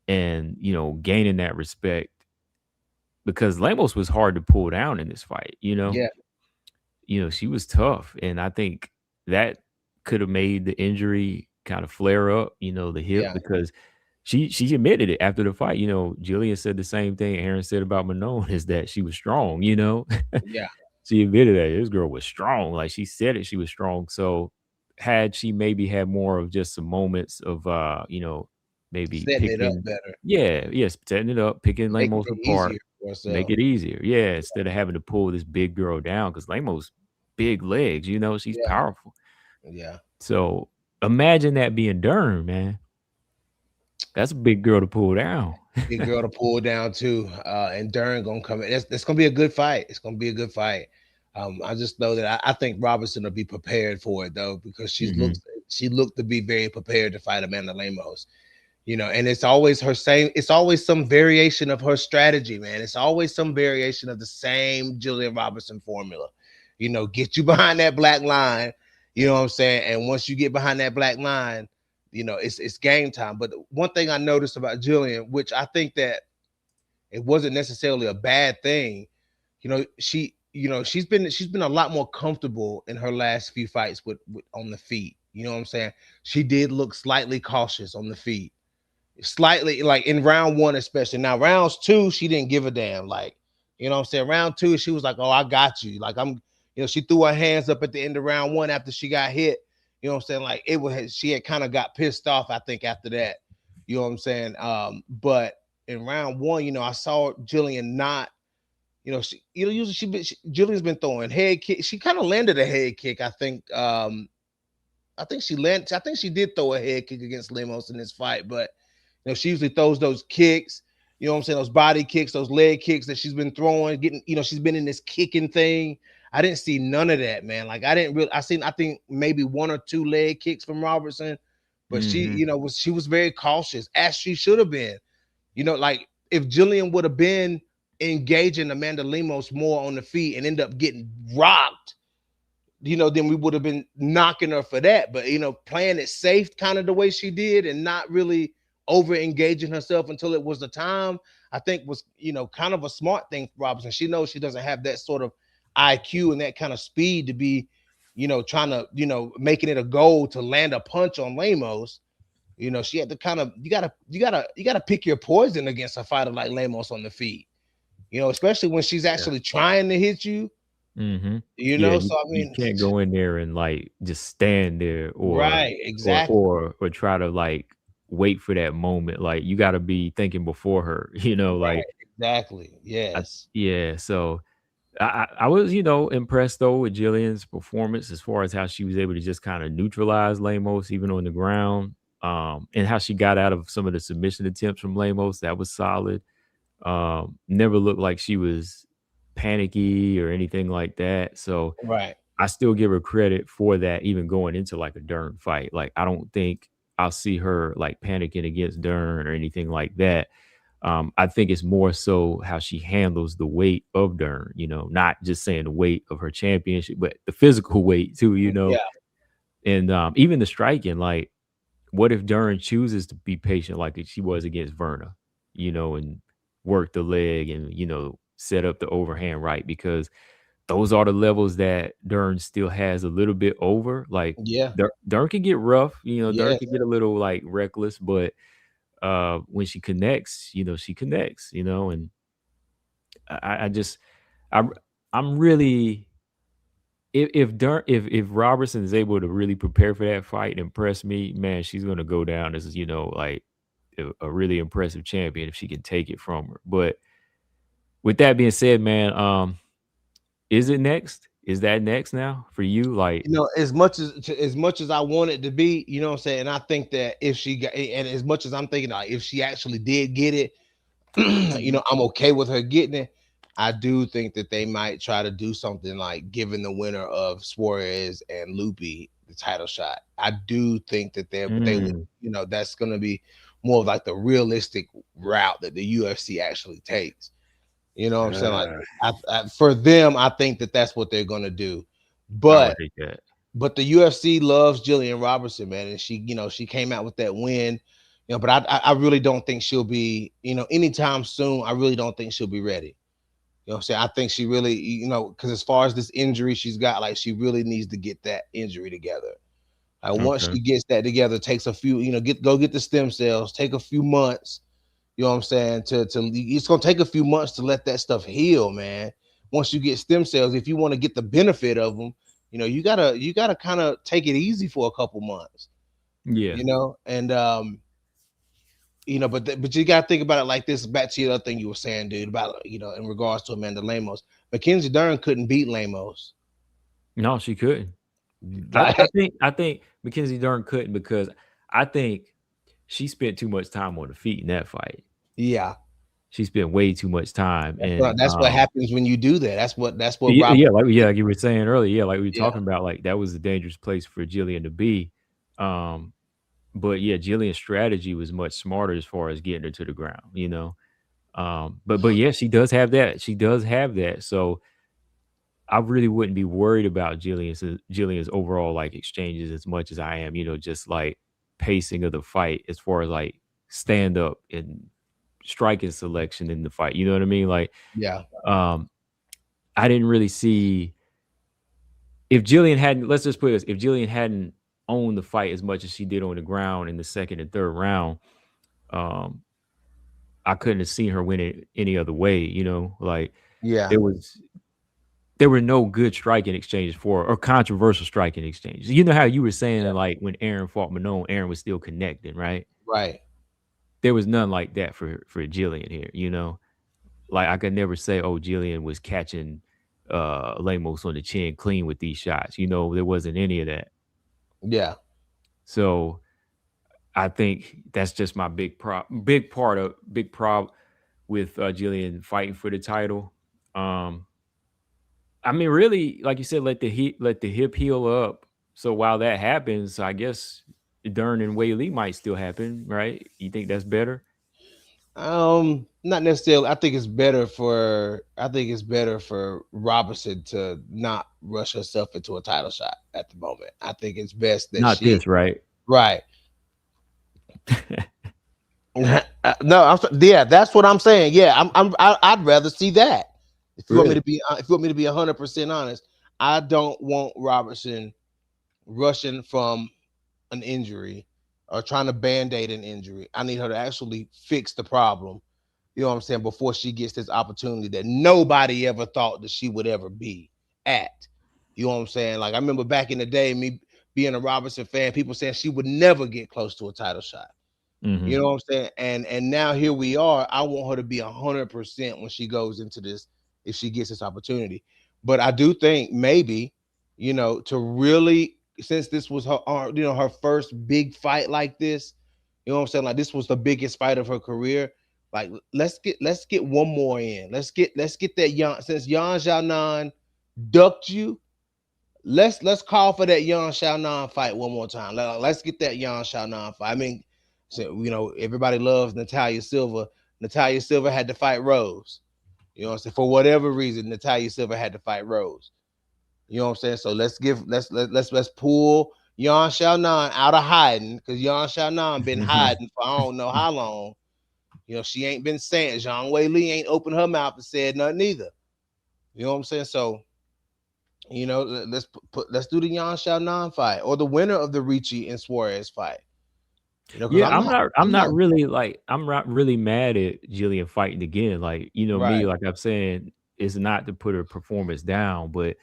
and, gaining that respect because Lemos was hard to pull down in this fight. yeah, She was tough. And I think that could have made the injury kind of flare up, the hip, yeah, because she admitted it after the fight. You know, Jillian said the same thing Aaron said about Manon is that she was strong. You know, Yeah, she admitted that this girl was strong. Like she said it, she was strong. So had she maybe had more of just some moments of maybe setting it up picking, better, yeah, yes, setting it up, picking making Lamos it easier apart, for make herself. it easier. Yeah, instead of having to pull this big girl down because Lamos big legs, she's Yeah, powerful. yeah. So imagine that being Dern, man. That's a big girl to pull down. Big girl to pull down too, and Dern gonna come in. That's gonna be a good fight. It's gonna be a good fight. I just know that I think Robertson will be prepared for it though, because Hmm. she looked to be very prepared to fight Amanda Lemos. And it's always her same. It's always some variation of her strategy, man. It's always some variation of the same Gillian Robertson formula. Get you behind that black line. You know what I'm saying? And once you get behind that black line, it's game time. But one thing I noticed about Gillian, which I think that it wasn't necessarily a bad thing, she's been a lot more comfortable in her last few fights with on the feet. You know what I'm saying? She did look slightly cautious on the feet, slightly, like in round one, especially. Now, rounds two, she didn't give a damn. Like, what I'm saying? Round two, she was like, "Oh, I got you." Like, she threw her hands up at the end of round one after she got hit. You know what I'm saying? Like, she had kind of got pissed off, I think, after that. You know what I'm saying? But in round one, I saw Jillian not, usually Jillian's been throwing head kick. She kind of landed a head kick, I think. I think she did throw a head kick against Lemos in this fight, but she usually throws those kicks, you know what I'm saying, those body kicks, those leg kicks that she's been throwing, getting, she's been in this kicking thing. I didn't see none of that, man. Like I think maybe one or two leg kicks from Robertson, but she, Hmm. she was very cautious, as she should have been. Like if Jillian would have been engaging Amanda Lemos more on the feet and end up getting rocked, then we would have been knocking her for that. But playing it safe kind of the way she did and not really over engaging herself until it was the time, I think was, kind of a smart thing for Robinson. She knows she doesn't have that sort of IQ and that kind of speed to be, trying to, making it a goal to land a punch on Lemos. She had to kind of you gotta pick your poison against a fighter like Lemos on the feet. Especially when she's Yeah. actually trying to hit you. Hmm. Yeah, So I you mean, can't go in there and like just stand there or right, or exactly. or or try to like wait for that moment. Like you got to be thinking before her. Like Right, exactly. I, Yes. yeah. So I was impressed though with Jillian's performance as far as how she was able to just kind of neutralize Lamos even on the ground. And how she got out of some of the submission attempts from Lamos. That was solid. Never looked like she was panicky or anything like that. So Right. I still give her credit for that, even going into like a Dern fight. Like I don't think I'll see her like panicking against Dern or anything like that. I think it's more so how she handles the weight of Dern, not just saying the weight of her championship, but the physical weight too, Yeah. and even the striking. Like, what if Dern chooses to be patient like she was against Verna, and work the leg and, set up the overhand right? Because those are the levels that Dern still has a little bit over. Like, Yeah. Dern can get rough, Dern Yes. can get a little like reckless, but when she connects, she connects, and I just I I'm really if Robertson is able to really prepare for that fight and impress me, man, she's gonna go down as like a really impressive champion if she can take it from her. But with that being said, man, is it next? Is that next now for you? Like, As much as I want it to be, you know what I'm saying? And I think that if she got, and as much as I'm thinking, like, if she actually did get it, I'm okay with her getting it. I do think that they might try to do something like giving the winner of Suarez and Lupi the title shot. I do think that they would, mm, that's going to be more of like the realistic route that the UFC actually takes. You know what I'm saying? Like, uh, for them, I think that that's what they're going to do. I would But hate that. but the UFC loves Gillian Robertson, man, and she came out with that win. But I really don't think she'll be, anytime soon. I really don't think she'll be ready. You know what I'm saying? I think she really, because as far as this injury she's got, like, she really needs to get that injury together. Like once Okay. she gets that together, takes a few, get the stem cells, take a few months. You know what I'm saying? To it's gonna take a few months to let that stuff heal, man. Once you get stem cells, if you want to get the benefit of them, you gotta kind of take it easy for a couple months, Yeah. and but you gotta think about it like this. Back to the other thing you were saying, dude, about in regards to Amanda Lemos, Mackenzie Dern couldn't beat Lemos. No, she couldn't. Like, I think Mackenzie Dern couldn't because I think she spent too much time on the feet in that fight. yeah, She spent way too much time, and that's what happens when you do that. That's what yeah, Robert. like you were saying earlier, yeah, like we were Yeah, talking about, like that was a dangerous place for Jillian to be. Um, but yeah, Jillian's strategy was much smarter as far as getting her to the ground, you know. But yeah, she does have that. She does have that. So I really wouldn't be worried about Jillian's overall like exchanges as much as I am, just like pacing of the fight as far as like stand up and striking selection in the fight. You know what I mean? Like, yeah, um, I didn't really see if Jillian hadn't. Let's just put this: if Jillian hadn't owned the fight as much as she did on the ground in the second and third round, um, I couldn't have seen her win it any other way. Like yeah, there was there were no good striking exchanges for or controversial striking exchanges. You know how you were saying that, like when Aaron fought Manon, Aaron was still connecting, right? right. There was none like that for Jillian here. Like I could never say, oh, Jillian was catching Lemos on the chin clean with these shots. There wasn't any of that. Yeah. So I think that's just my big prob with Jillian fighting for the title. Um, I mean, really, like you said, let the hip heal up. So while that happens, I guess Dern and Wei Lee might still happen, right? You think that's better? Not necessarily. I think it's better for Robertson to not rush herself into a title shot at the moment. I think it's best that Not she. this, right? Right. No, yeah, that's what I'm saying. Yeah, I'd rather see that. If you want me Really? to be, if you want me to be 100% honest, I don't want Robertson rushing from an injury or trying to band-aid an injury. I need her to actually fix the problem. You know what I'm saying? Before she gets this opportunity that nobody ever thought that she would ever be at. You know what I'm saying? Like I remember back in the day, me being a Robertson fan, people saying she would never get close to a title shot. You Hmm. know what I'm saying? And now here we are. I want her to be 100% when she goes into this, if she gets this opportunity. But I do think maybe, to really, since this was her first big fight like this, you know what I'm saying? Like this was the biggest fight of her career. Like let's get one more in. Let's get that Yan, since Yan Xiaonan ducked you. Let's call for that Yan Xiaonan fight one more time. Let's get that Yan Xiaonan fight. I mean, so, everybody loves Natalia Silva. Natalia Silva had to fight Rose. You know what I'm saying? For whatever reason, Natalia Silva had to fight Rose. You know what I'm saying? So let's pull Yan Xiaonan out of hiding, because Yan Xiaonan been hiding for I don't know how long. She ain't been saying. Zhang Wei Li ain't opened her mouth and said nothing either. You know what I'm saying? So let's do the Yan Xiaonan fight or the winner of the Ricci and Suarez fight. Because Yeah, I'm not, I'm I'm not not really like I'm not really mad at Jillian fighting again. Like, me, right. like I'm saying, it's not to put her performance down, but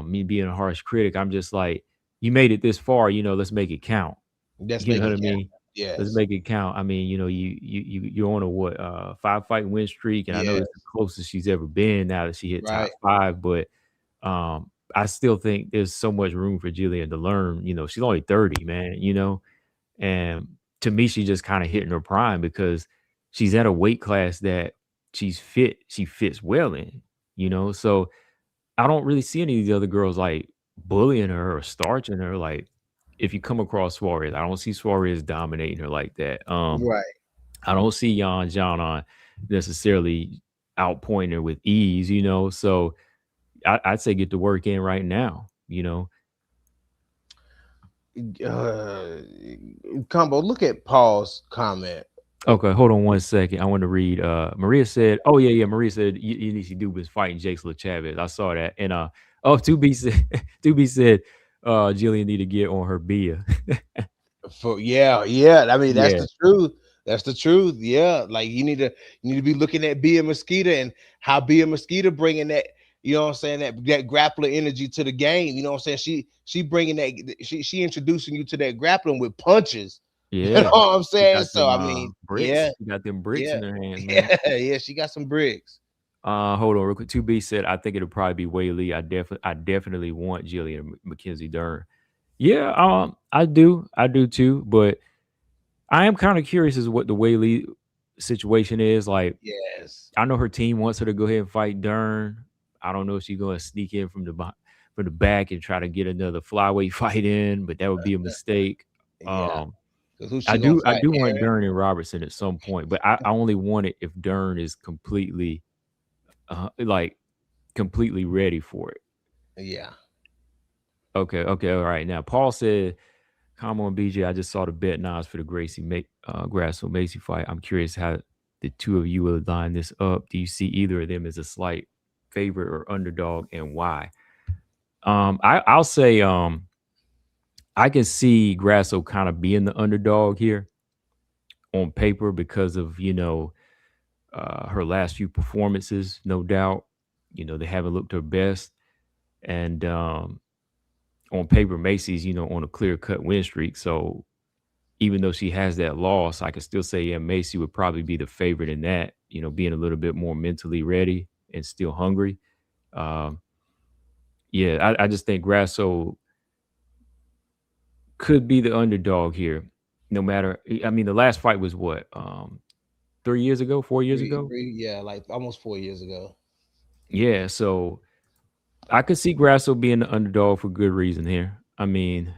me being a harsh critic, I'm just like, you made it this far, let's make it count. Let's You know make what it I count. mean? Let's Yes. make it count. I mean, you're on a what 5 fight win streak, and I know Yes. it's the closest she's ever been now that she hit Right. top 5, but I still think there's so much room for Jillian to learn. She's only 30, man, and to me, she's just kind of hitting her prime because she's at a weight class that she fits well in. So I don't really see any of these other girls like bullying her or starching her. Like if you come across Suarez, I don't see Suarez dominating her like that. Right. I don't see Jan John on necessarily outpointing her with ease. So I'd say get to work in right now. Uh, Combo, look at Paul's comment. Okay, hold on one second. I want to read. Maria said, "Oh yeah, yeah." Maria said, "Easy Dubin's fighting Jake Chavez." I saw that, and to be said, to be said. Jillian need to get on her beer. For yeah. I mean, that's Yeah, the truth. That's the truth. Yeah, like you need to be looking at Bia Mosquito and how Bia Mosquito bringing that. You know what I'm saying? That grappler energy to the game. You know what I'm saying? She bringing that. She introducing you to that grappling with punches. You know yeah. what I'm She saying? got So them I mean, bricks. yeah, She got them bricks yeah, in her hands, man. yeah. She got some bricks. Hold on real quick. 2B said, I think it'll probably be Wei Lee. I definitely want Jillian Mackenzie Dern. Yeah, I do too. But I am kind of curious as what the Wei Lee situation is. Like, Yes. I know her team wants her to go ahead and fight Dern. I don't know if she's going to sneak in from the back and try to get another flyweight fight in, but that would be a mistake. Yeah. Um, Because who's I she gonna do I fight? do want Dern and Robertson at some point, but I only want it if Dern is like completely ready for it. Yeah. Okay, all right. Now Paul said, "Come on, BJ. I just saw the bet odds for the Grasso Macy fight. I'm curious how the two of you will line this up. Do you see either of them as a slight favorite or underdog, and why?" I'll say I can see Grasso kind of being the underdog here on paper because of her last few performances, no doubt. They haven't looked her best, and on paper, Macy's on a clear cut win streak. So even though she has that loss, I can still say, yeah, Macy would probably be the favorite in that. Being a little bit more mentally ready and still hungry. Um, yeah, I just think Grasso could be the underdog here. No matter, I mean, the last fight was what, 3 years ago, 4 years ago. Yeah, like almost 4 years ago. Yeah, so I could see Grasso being the underdog for good reason here. I mean,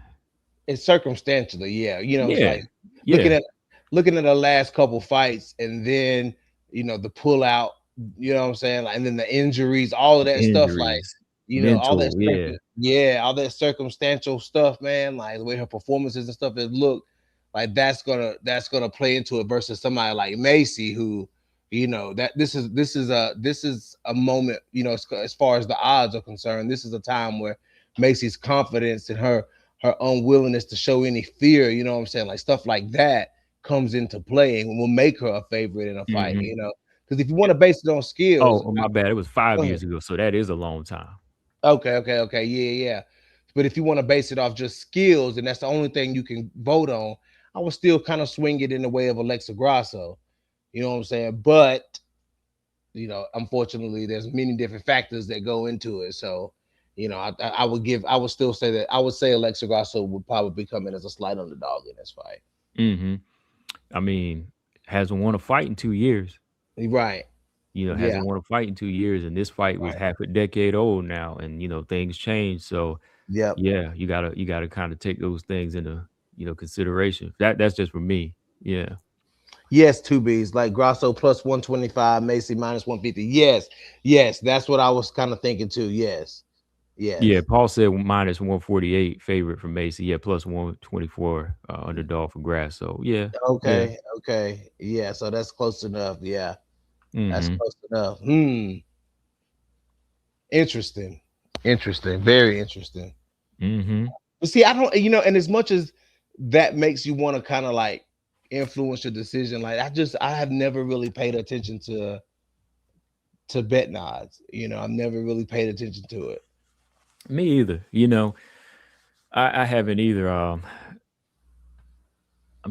It's circumstantially, yeah. It's yeah, like looking yeah, at looking at the last couple fights and then the pull out, you know what I'm saying? Like, and then the injuries, all of that stuff, like, injuries, all that mental, yeah, all that circumstantial stuff, man, like the way her performances and stuff has looked, like that's gonna play into it versus somebody like Macy who, that this is a moment, as far as the odds are concerned, this is a time where Macy's confidence and her unwillingness to show any fear, you know what I'm saying? Like stuff like that comes into play and will make her a favorite in a fight, hmm Because if you want to base it on skills, Oh, my bad. It was five go ahead. years ago, so that is a long time. Okay, yeah. But if you want to base it off just skills, and that's the only thing you can vote on, I would still kind of swing it in the way of Alexa Grasso. You know what I'm saying? But unfortunately, there's many different factors that go into it. So, I would still say that I would say Alexa Grasso would probably come in as a slight underdog in this fight. hmm I mean, hasn't won a fight in 2 years. Right. Yeah. Hasn't won a fight in 2 years, and this fight was Right. half a decade old now, and things change. So Yep. yeah, you gotta kind of take those things into consideration. That's just for me. Yeah. Yes, two B's like Grasso plus 125, Macy minus 150. Yes, yes, that's what I was kind of thinking too. Yes, Yeah, yes. Paul said minus 148 favorite for Macy. Yeah, plus 124 underdog for Grass. So yeah, yeah. Okay, okay. Yeah, so that's close enough. Yeah, that's hmm close enough. Interesting. Interesting. Very interesting. hmm But see, I don't, and as much as that makes you want to kind of like influence your decision, like I have never really paid attention to bet odds. I've never really paid attention to it. Me either. I haven't either. I'm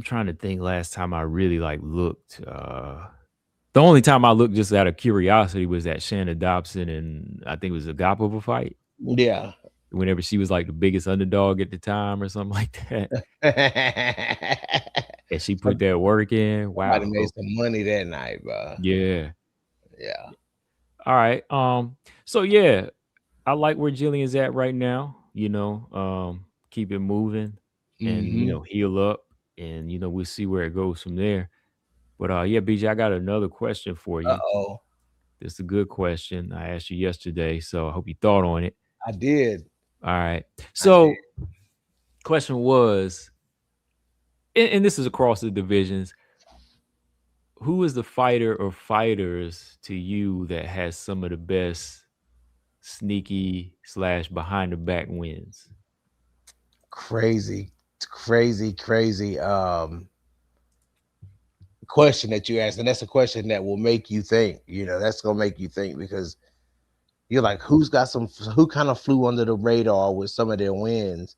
trying to think last time I really like looked. The only time I looked just out of curiosity was that Shannon Dobson and I think it was a Agapova fight. Yeah. Whenever she was like the biggest underdog at the time or something like that, and she put that work in. Somebody Wow. made some money that night, bro. Yeah. Yeah. All right. So yeah, I like where Jillian's at right now. Keep it moving and Hmm. heal up, and we'll see where it goes from there. But yeah, BJ, I got another question for you. Uh-oh. This is a good question. I asked you yesterday, so I hope you thought on it. I did. All right. I did. So, question was, and this is across the divisions. Who is the fighter or fighters to you that has some of the best sneaky slash behind the back wins? Crazy, crazy question that you asked, and that's a question that will make you think. That's gonna make you think because you're like, who kind of flew under the radar with some of their wins,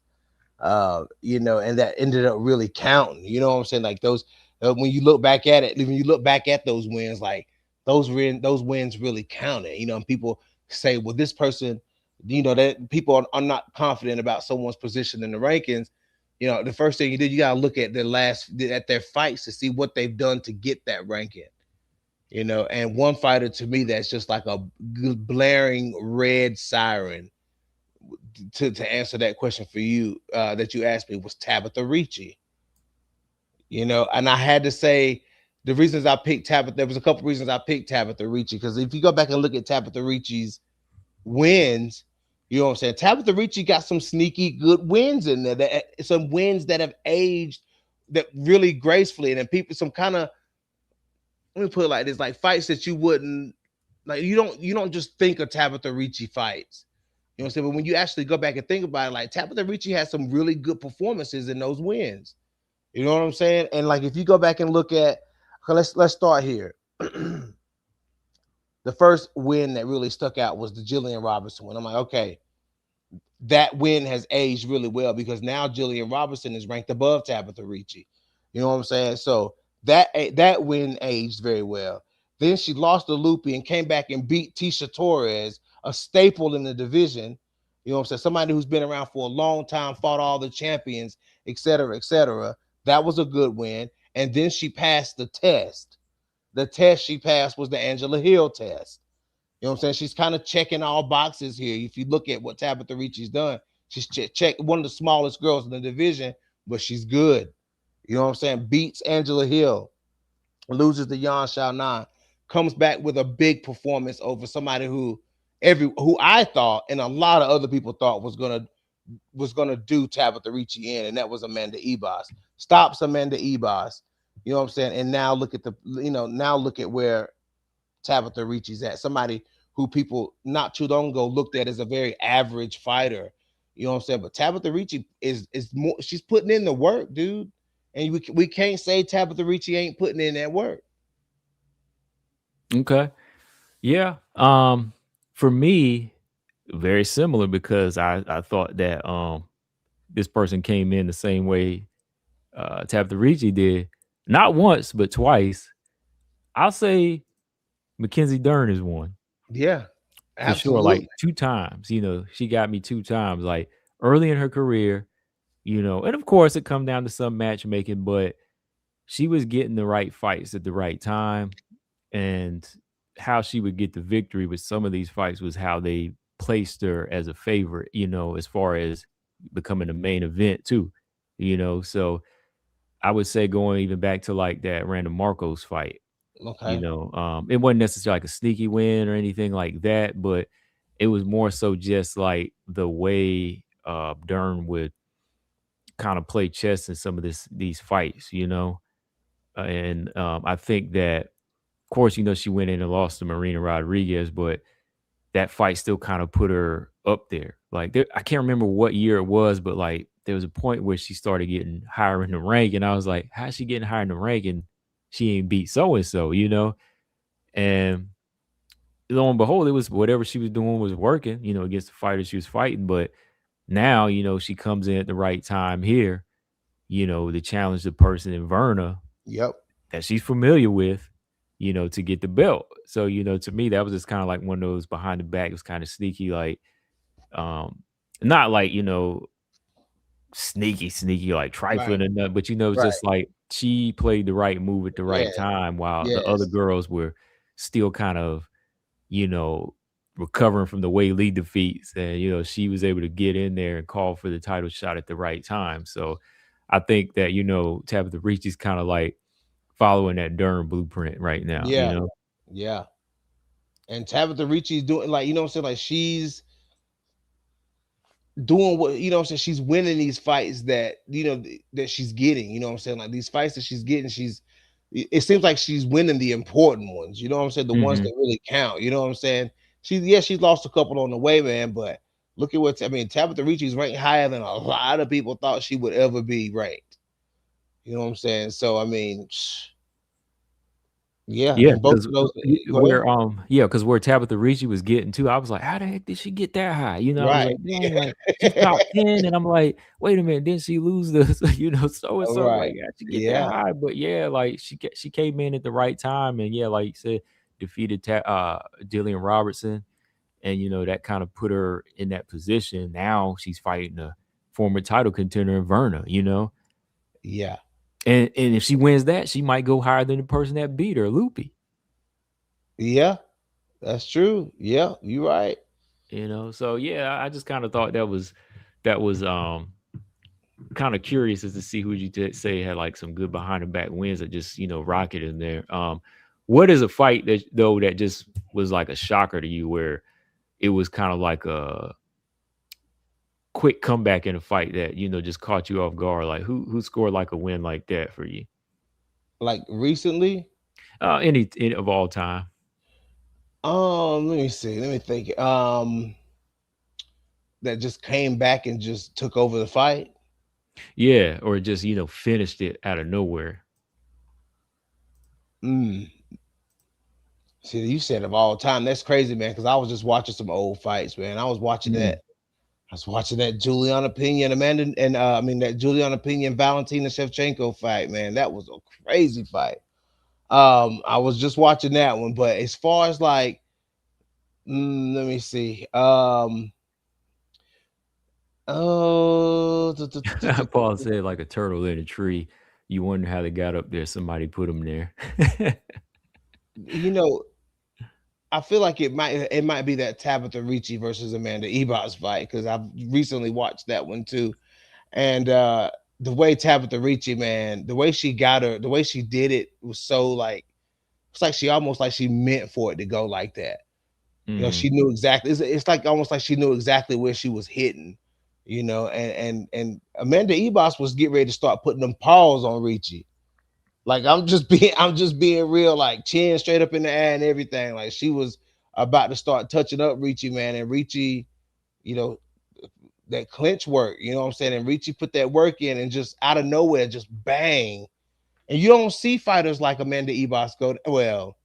and that ended up really counting. You know what I'm saying? Like those, when you look back at it, when you look back at those wins, like those wins really counted. And people say, well, this person, that people are not confident about someone's position in the rankings. The first thing you do, you gotta look at their fights to see what they've done to get that ranking. And one fighter to me that's just like a blaring red siren to answer that question for you, that you asked me, was Tabitha Ricci. And I had to say the reasons I picked Tabitha. There was a couple reasons I picked Tabitha Ricci, because if you go back and look at Tabitha Ricci's wins, you know what I'm saying. Tabitha Ricci got some sneaky good wins in there. Some wins that have aged that really gracefully, and then people some kind of, let me put it like this, like fights that you wouldn't like. You don't just think of Tabitha Ricci fights. You know what I'm saying? But when you actually go back and think about it, like Tabitha Ricci has some really good performances in those wins. You know what I'm saying? And like if you go back and look at, okay, let's start here. The first win that really stuck out was the Gillian Robertson one. I'm like, okay, that win has aged really well, because now Gillian Robertson is ranked above Tabitha Ricci. You know what I'm saying? So that win aged very well. Then she lost to Lupi and came back and beat Tisha Torres, a staple in the division. You know what I'm saying? Somebody who's been around for a long time, fought all the champions, et cetera, et cetera. That was a good win. And then she passed the test. The test she passed was the Angela Hill test. You know what I'm saying? She's kind of checking all boxes here. If you look at what Tabitha Ricci's done, she's checked one of the smallest girls in the division, but she's good. You know what I'm saying? Beats Angela Hill, loses to Yan Xiaonan, comes back with a big performance over somebody who I thought and a lot of other people thought was gonna do Tabitha Ricci in, and that was Amanda Ebas. Stops Amanda Ebas. You know what I'm saying? And now look at where Tabitha Ricci's at. Somebody who people not too long ago looked at as a very average fighter. You know what I'm saying? But Tabitha Ricci is more. She's putting in the work, dude. And we can't say Tabitha Ricci ain't putting in that work. Okay. Yeah. For me, very similar, because I thought that this person came in the same way Tabitha Ricci did, not once but twice. I'll say Mackenzie Dern is one Yeah, for sure. Like absolutely. two times, she got me two times. Like early in her career, and of course it come down to some matchmaking, but she was getting the right fights at the right time, and how she would get the victory with some of these fights was how they placed her as a favorite, as far as becoming a main event too, So I would say going even back to like that Random Marcos fight, Okay. it wasn't necessarily like a sneaky win or anything like that, but it was more so just like the way Dern would kind of play chess in some of these fights, and I think that, of course, she went in and lost to Marina Rodriguez, but that fight still kind of put her up there. Like I can't remember what year it was, but like there was a point where she started getting higher in the rank, and I was like, how's she getting higher in the rank and she ain't beat so and so, And lo and behold, it was whatever she was doing was working, against the fighter she was fighting. But now, she comes in at the right time here, to challenge the person in Verna Yep. that she's familiar with, to get the belt. So, to me, that was just kind of like one of those behind the back. It was kind of sneaky, like, not like, sneaky, like Right. trifling or nothing, but it's Right. just like she played the right move at the Yeah. right time while the other Yes. girls were still kind of, you know, recovering from the Wei Lee defeats. And, she was able to get in there and call for the title shot at the right time. So I think that, Tabitha Ricci's kind of like following that Dern blueprint right now. Yeah. Yeah. And Tabitha Ricci's doing, like, you know what I'm saying? Like she's doing what, you know what I'm saying? She's winning these fights that, that she's getting, you know what I'm saying? Like these fights that she's getting, it seems like she's winning the important ones, you know what I'm saying? The ones Mhm. that really count, you know what I'm saying? She's lost a couple on the way, man, but Look at what I mean. Tabitha Ricci's ranked higher than a lot of people thought she would ever be ranked. You know what I'm saying? So I mean, yeah, Yeah, and both because of those. Go ahead. where, yeah, because where Tabitha Ricci was getting to, I was like, "How the heck did she get that high?" You know, I was Right. like, "Dang, like, she's top 10," and I'm like, "Wait a minute, didn't she lose the so and so?" Right. Like, how'd she get that Yeah. high? But yeah, like, she came in at the right time and yeah, like you said, defeated Gillian Robertson, and, that kinda put her in that position. Now she's fighting a former title contender in Verna, you know? Yeah. And if she wins that, she might go higher than the person that beat her, Loopy. Yeah. That's true. Yeah. You're right. So yeah, I just kind of thought that was kind of curious as to see who you say had like some good behind the back wins that just rocket in there. What is a fight that just was like a shocker to you where it was kind of like a quick comeback in a fight that just caught you off guard? Like who scored like a win like that for you? Like recently. Any of all time? Let me see. Let me think. That just came back and just took over the fight. Yeah, or just finished it out of nowhere. Mm. See, you said of all time. That's crazy, man. Because I was just watching some old fights, man. I was watching that. Mm. I was watching that Juliana Pena and Amanda, and I mean that Juliana Pena and Valentina Shevchenko fight, man. That was a crazy fight. I was just watching that one, but as far as like, let me see. Oh, Paul said like a turtle in a tree. You wonder how they got up there. Somebody put them there. you know, I feel like it might be that Tabitha Ricci versus Amanda Ebot's fight because I've recently watched that one too. And the way Tabitha Ricci, man, the way she got her, the way she did it was so like it's like she almost like she meant for it to go like that. She Mhm. knew exactly. It's like almost like she knew exactly where she was hitting. And Amanda Ebos was getting ready to start putting them paws on Ricci. Like I'm just being real, like chin straight up in the air and everything. Like she was about to start touching up Ricci, man, and Ricci, you know, that clinch work, you know what I'm saying? And Ricci put that work in and just out of nowhere, just bang. And you don't see fighters like Amanda Ebos go, well,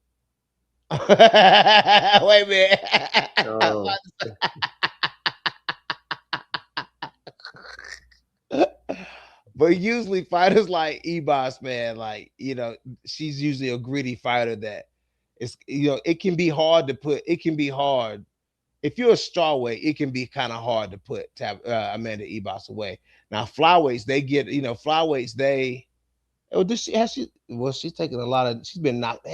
wait a minute. Oh. But usually fighters like Ebos, man, like, she's usually a gritty fighter that it can be hard to put, it can be hard. If you're a strawweight, it can be kind of hard to put Amanda Ebos away. Now, flyweights, they get, flyweights, oh, does she, has she, well, she's taken a lot of, she's been knocked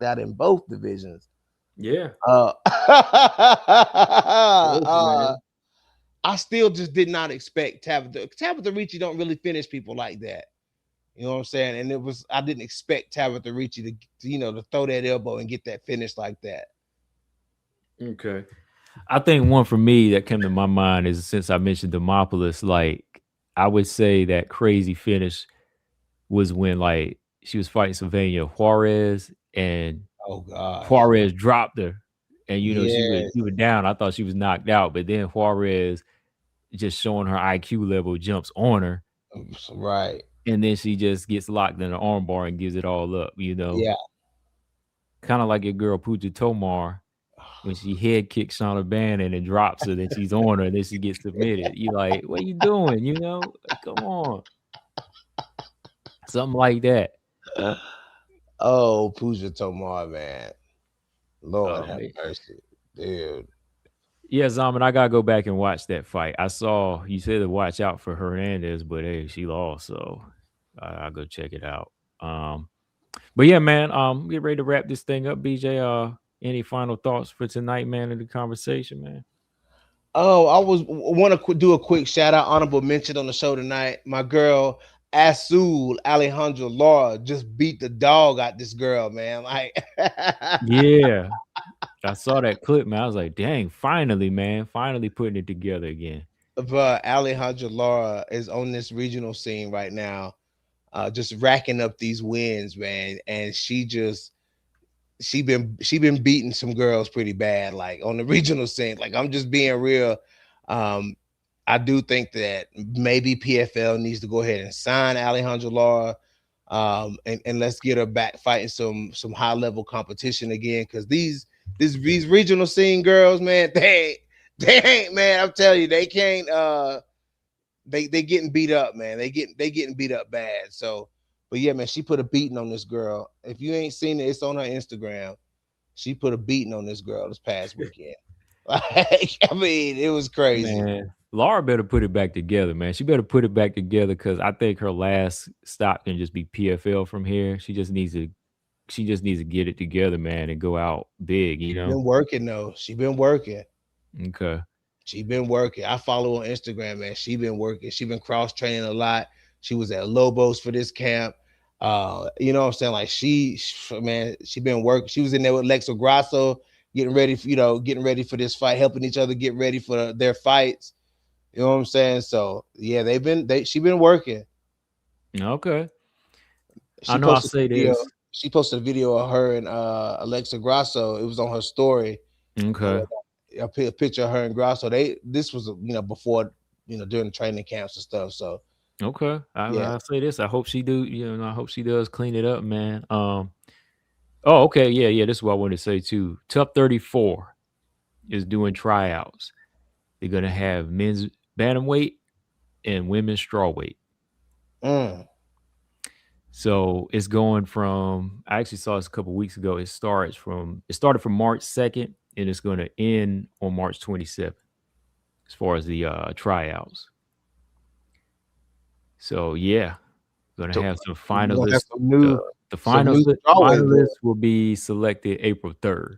out in both divisions. Yeah. Uh, Both, man. I still just did not expect Tabitha Ricci don't really finish people like that. You know what I'm saying? And I didn't expect Tabitha Ricci to throw that elbow and get that finish like that. Okay. I think one for me that came to my mind is since I mentioned Demopolis, like I would say that crazy finish was when like she was fighting Sylvania Juarez and Oh gosh. Juarez dropped her. And Yes. she was down. I thought she was knocked out, but then Juarez just showing her IQ level jumps on her. Right. And then she just gets locked in an armbar and gives it all up. Yeah. Kinda like your girl Pooja Tomar when she head kicks Shauna Bannon and drops her, then she's on her, and then she gets submitted. You like, "What you doing?" Like, come on. Something like that. Oh, Pooja Tomar, man. Lord Oh, have man. mercy. Dude. Yeah, Zaman, I gotta go back and watch that fight. I saw you said to watch out for Hernandez, but hey, she lost, so I'll go check it out. But yeah, man, get ready to wrap this thing up, BJ. Any final thoughts for tonight, man, in the conversation, man? Oh, I want to do a quick shout out, honorable mention on the show tonight. My girl Azul Alejandra Laura just beat the dog out this girl, man. Like, Yeah. I saw that clip, man. I was like, dang, finally, man. Finally putting it together again. but Alejandra Laura is on this regional scene right now, just racking up these wins, man. And she been beating some girls pretty bad, like on the regional scene. Like I'm just being real. Um, I do think that maybe PFL needs to go ahead and sign Alejandra Lara, and let's get her back fighting some high level competition again. Because these regional scene girls, man, they ain't, man. I'm telling you, they can't. They getting beat up, man. They getting beat up bad. So, but yeah, man, she put a beating on this girl. If you ain't seen it, it's on her Instagram. She put a beating on this girl this past weekend. Like, I mean, it was crazy. Man, Laura better put it back together, man. She better put it back together because I think her last stop can just be PFL from here. She just needs to get it together, man, and go out big, you She know? been working though. She been working. Okay. She been working. I follow on Instagram, man. She been working. She been cross training a lot. She was at Lobos for this camp. You know what I'm saying? Like man, she been working. She was in there with Lexa Grasso, getting ready for, getting ready for this fight, helping each other get ready for their fights. You know what I'm saying? So yeah, she been working. Okay. I She know I'll posted say a video. this. She posted a video of her and Alexa Grasso. It was on her story. And Okay. a picture of her and Grasso. This was before, during the training camps and stuff. So Okay. yeah. I'll say this. I hope she do, I hope she does clean it up, man. Oh, okay. Yeah, yeah. This is what I want to say too. Tough 34 is doing tryouts. They're gonna have men's bantamweight and women's strawweight. Mm. So it's going from, I actually saw this a couple weeks ago. It started from March 2nd and it's gonna end on March 27th as far as the tryouts. So yeah, gonna So have some we're gonna have finalists. The some new strawweight boy. finalists will be selected April 3rd.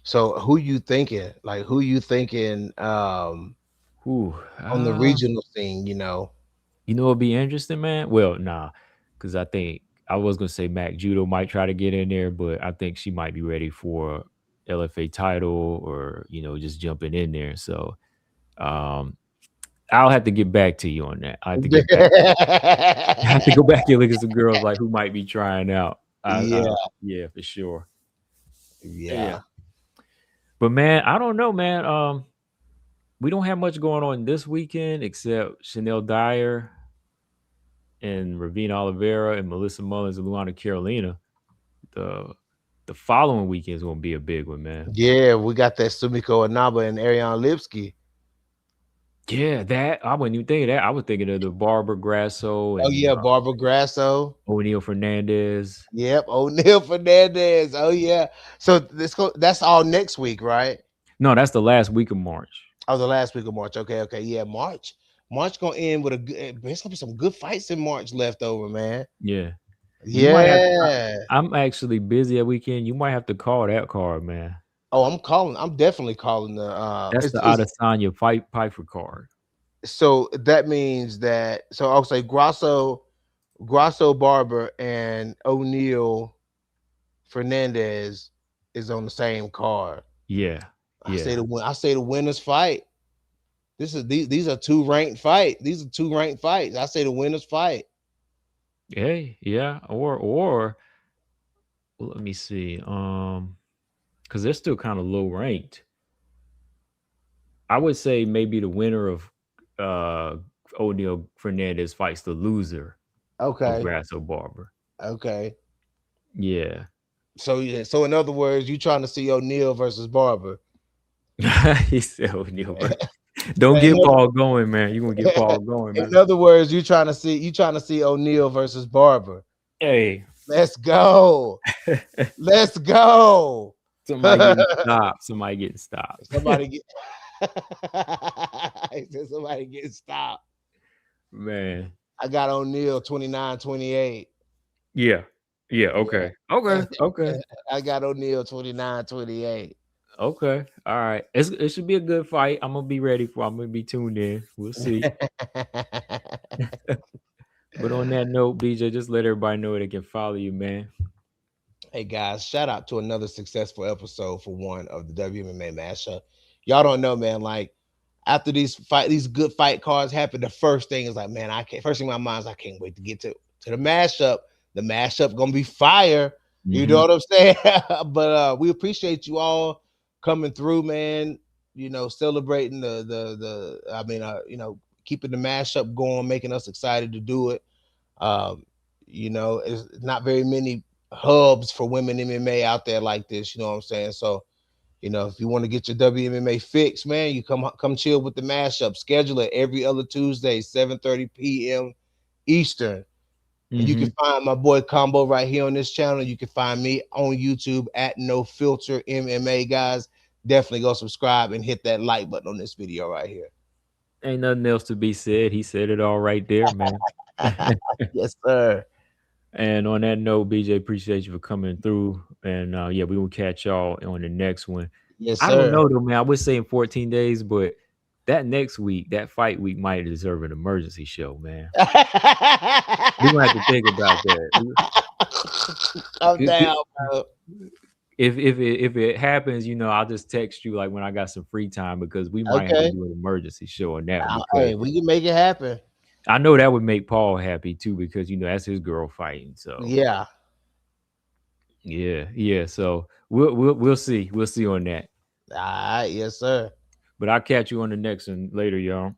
So who you thinking? Like who you thinking Ooh, on the regional scene? you know it'd be interesting, man. Well, nah, because I think I was gonna say Mac Judo might try to get in there, but I think she might be ready for LFA title or just jumping in there. So um, I'll have to get back to you on that. I have to get back. I have to go back and look at some girls like who might be trying out. Yeah, Yeah, for sure. Yeah, yeah. but man, I don't know, man. We don't have much going on this weekend except Chanel Dyer and Ravina Oliveira and Melissa Mullins and Luana Carolina. The the following weekend is gonna be a big one, man. Yeah, we got that Sumiko Inaba and Ariane Lipsky. Yeah, that I wasn't even thinking that. I was thinking of the Barbara Grasso Oh and yeah, Barbara Grasso. O'Neal Fernandez. Yep, O'Neal Fernandez. Oh yeah. So that's all next week, right? No, that's the last week of March. Oh, the last week of March. Okay, okay. Yeah, March. March gonna end with a good. There's gonna be some good fights in March left over, man. Yeah, you might have. Yeah. I'm actually busy that weekend. You might have to call that card, man. Oh, I'm calling. I'm definitely calling the. That's the Adesanya fight Piper card. So that means that. So I'll say Grasso Barber and O'Neal Fernandez is on the same card. Yeah, yeah. I say the winners fight. These are two ranked fight. These are two ranked fights. I say the winners fight. Hey, yeah, well, let me see. Because they're still kind of low ranked. I would say maybe the winner of uh O'Neal Fernandez fights the loser of Okay. Grasso Barber. Okay. Yeah. So yeah. So in other words, you trying to see O'Neal versus Barber. He said O'Neal. Don't get Paul going, man. You're gonna get Paul going, In man. other words, you trying to see O'Neal versus Barber. Hey. Let's go. Let's go. Somebody getting stopped. Somebody getting stopped. Somebody get he said somebody getting stopped. Man. I got O'Neal 29-28. Yeah. Yeah. Yeah. Okay. Okay. Okay. I got O'Neal 29-28. Okay. All right. It should be a good fight. I'm gonna be tuned in. We'll see. But on that note, BJ, just let everybody know they can follow you, man. Hey guys, shout out to another successful episode for one of the WMMA mashup. Y'all don't know, man. Like after these good fight cards happen, the first thing is like, man, I can't. First thing in my mind is I can't wait to get to the mashup. The mashup gonna be fire. You know Mhm. what I'm saying? But we appreciate you all coming through, man. celebrating I mean, keeping the mashup going, making us excited to do it. Um, it's not very many hubs for women MMA out there like this. You know what I'm saying? So, if you want to get your WMMA fix, man, you come chill with the mashup. Schedule it every other Tuesday, 7:30 p.m. Eastern. And you can Mhm. find my boy Combo right here on this channel. You can find me on YouTube at No Filter MMA, guys. Definitely go subscribe and hit that like button on this video right here. Ain't nothing else to be said. He said it all right there, man. Yes, sir. And on that note, BJ, appreciate you for coming through. And yeah, we will catch y'all on the next one. Yes, I don't sir. know though, man. I was saying 14 days, but that next week, that fight week might deserve an emergency show, man. We're gonna have to think about that. Calm Good- good- down, bro. if it happens, I'll just text you like when I got some free time because we might have to Okay. do an emergency show on that because Hey, we can make it happen. I know that would make Paul happy too because that's his girl fighting. So Yeah. yeah, yeah. So we'll see. We'll see on that. All right. Yes, sir. But I'll catch you on the next one later, y'all.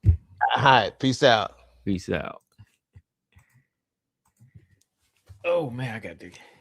All right. Peace out. Peace out. Oh man, I got to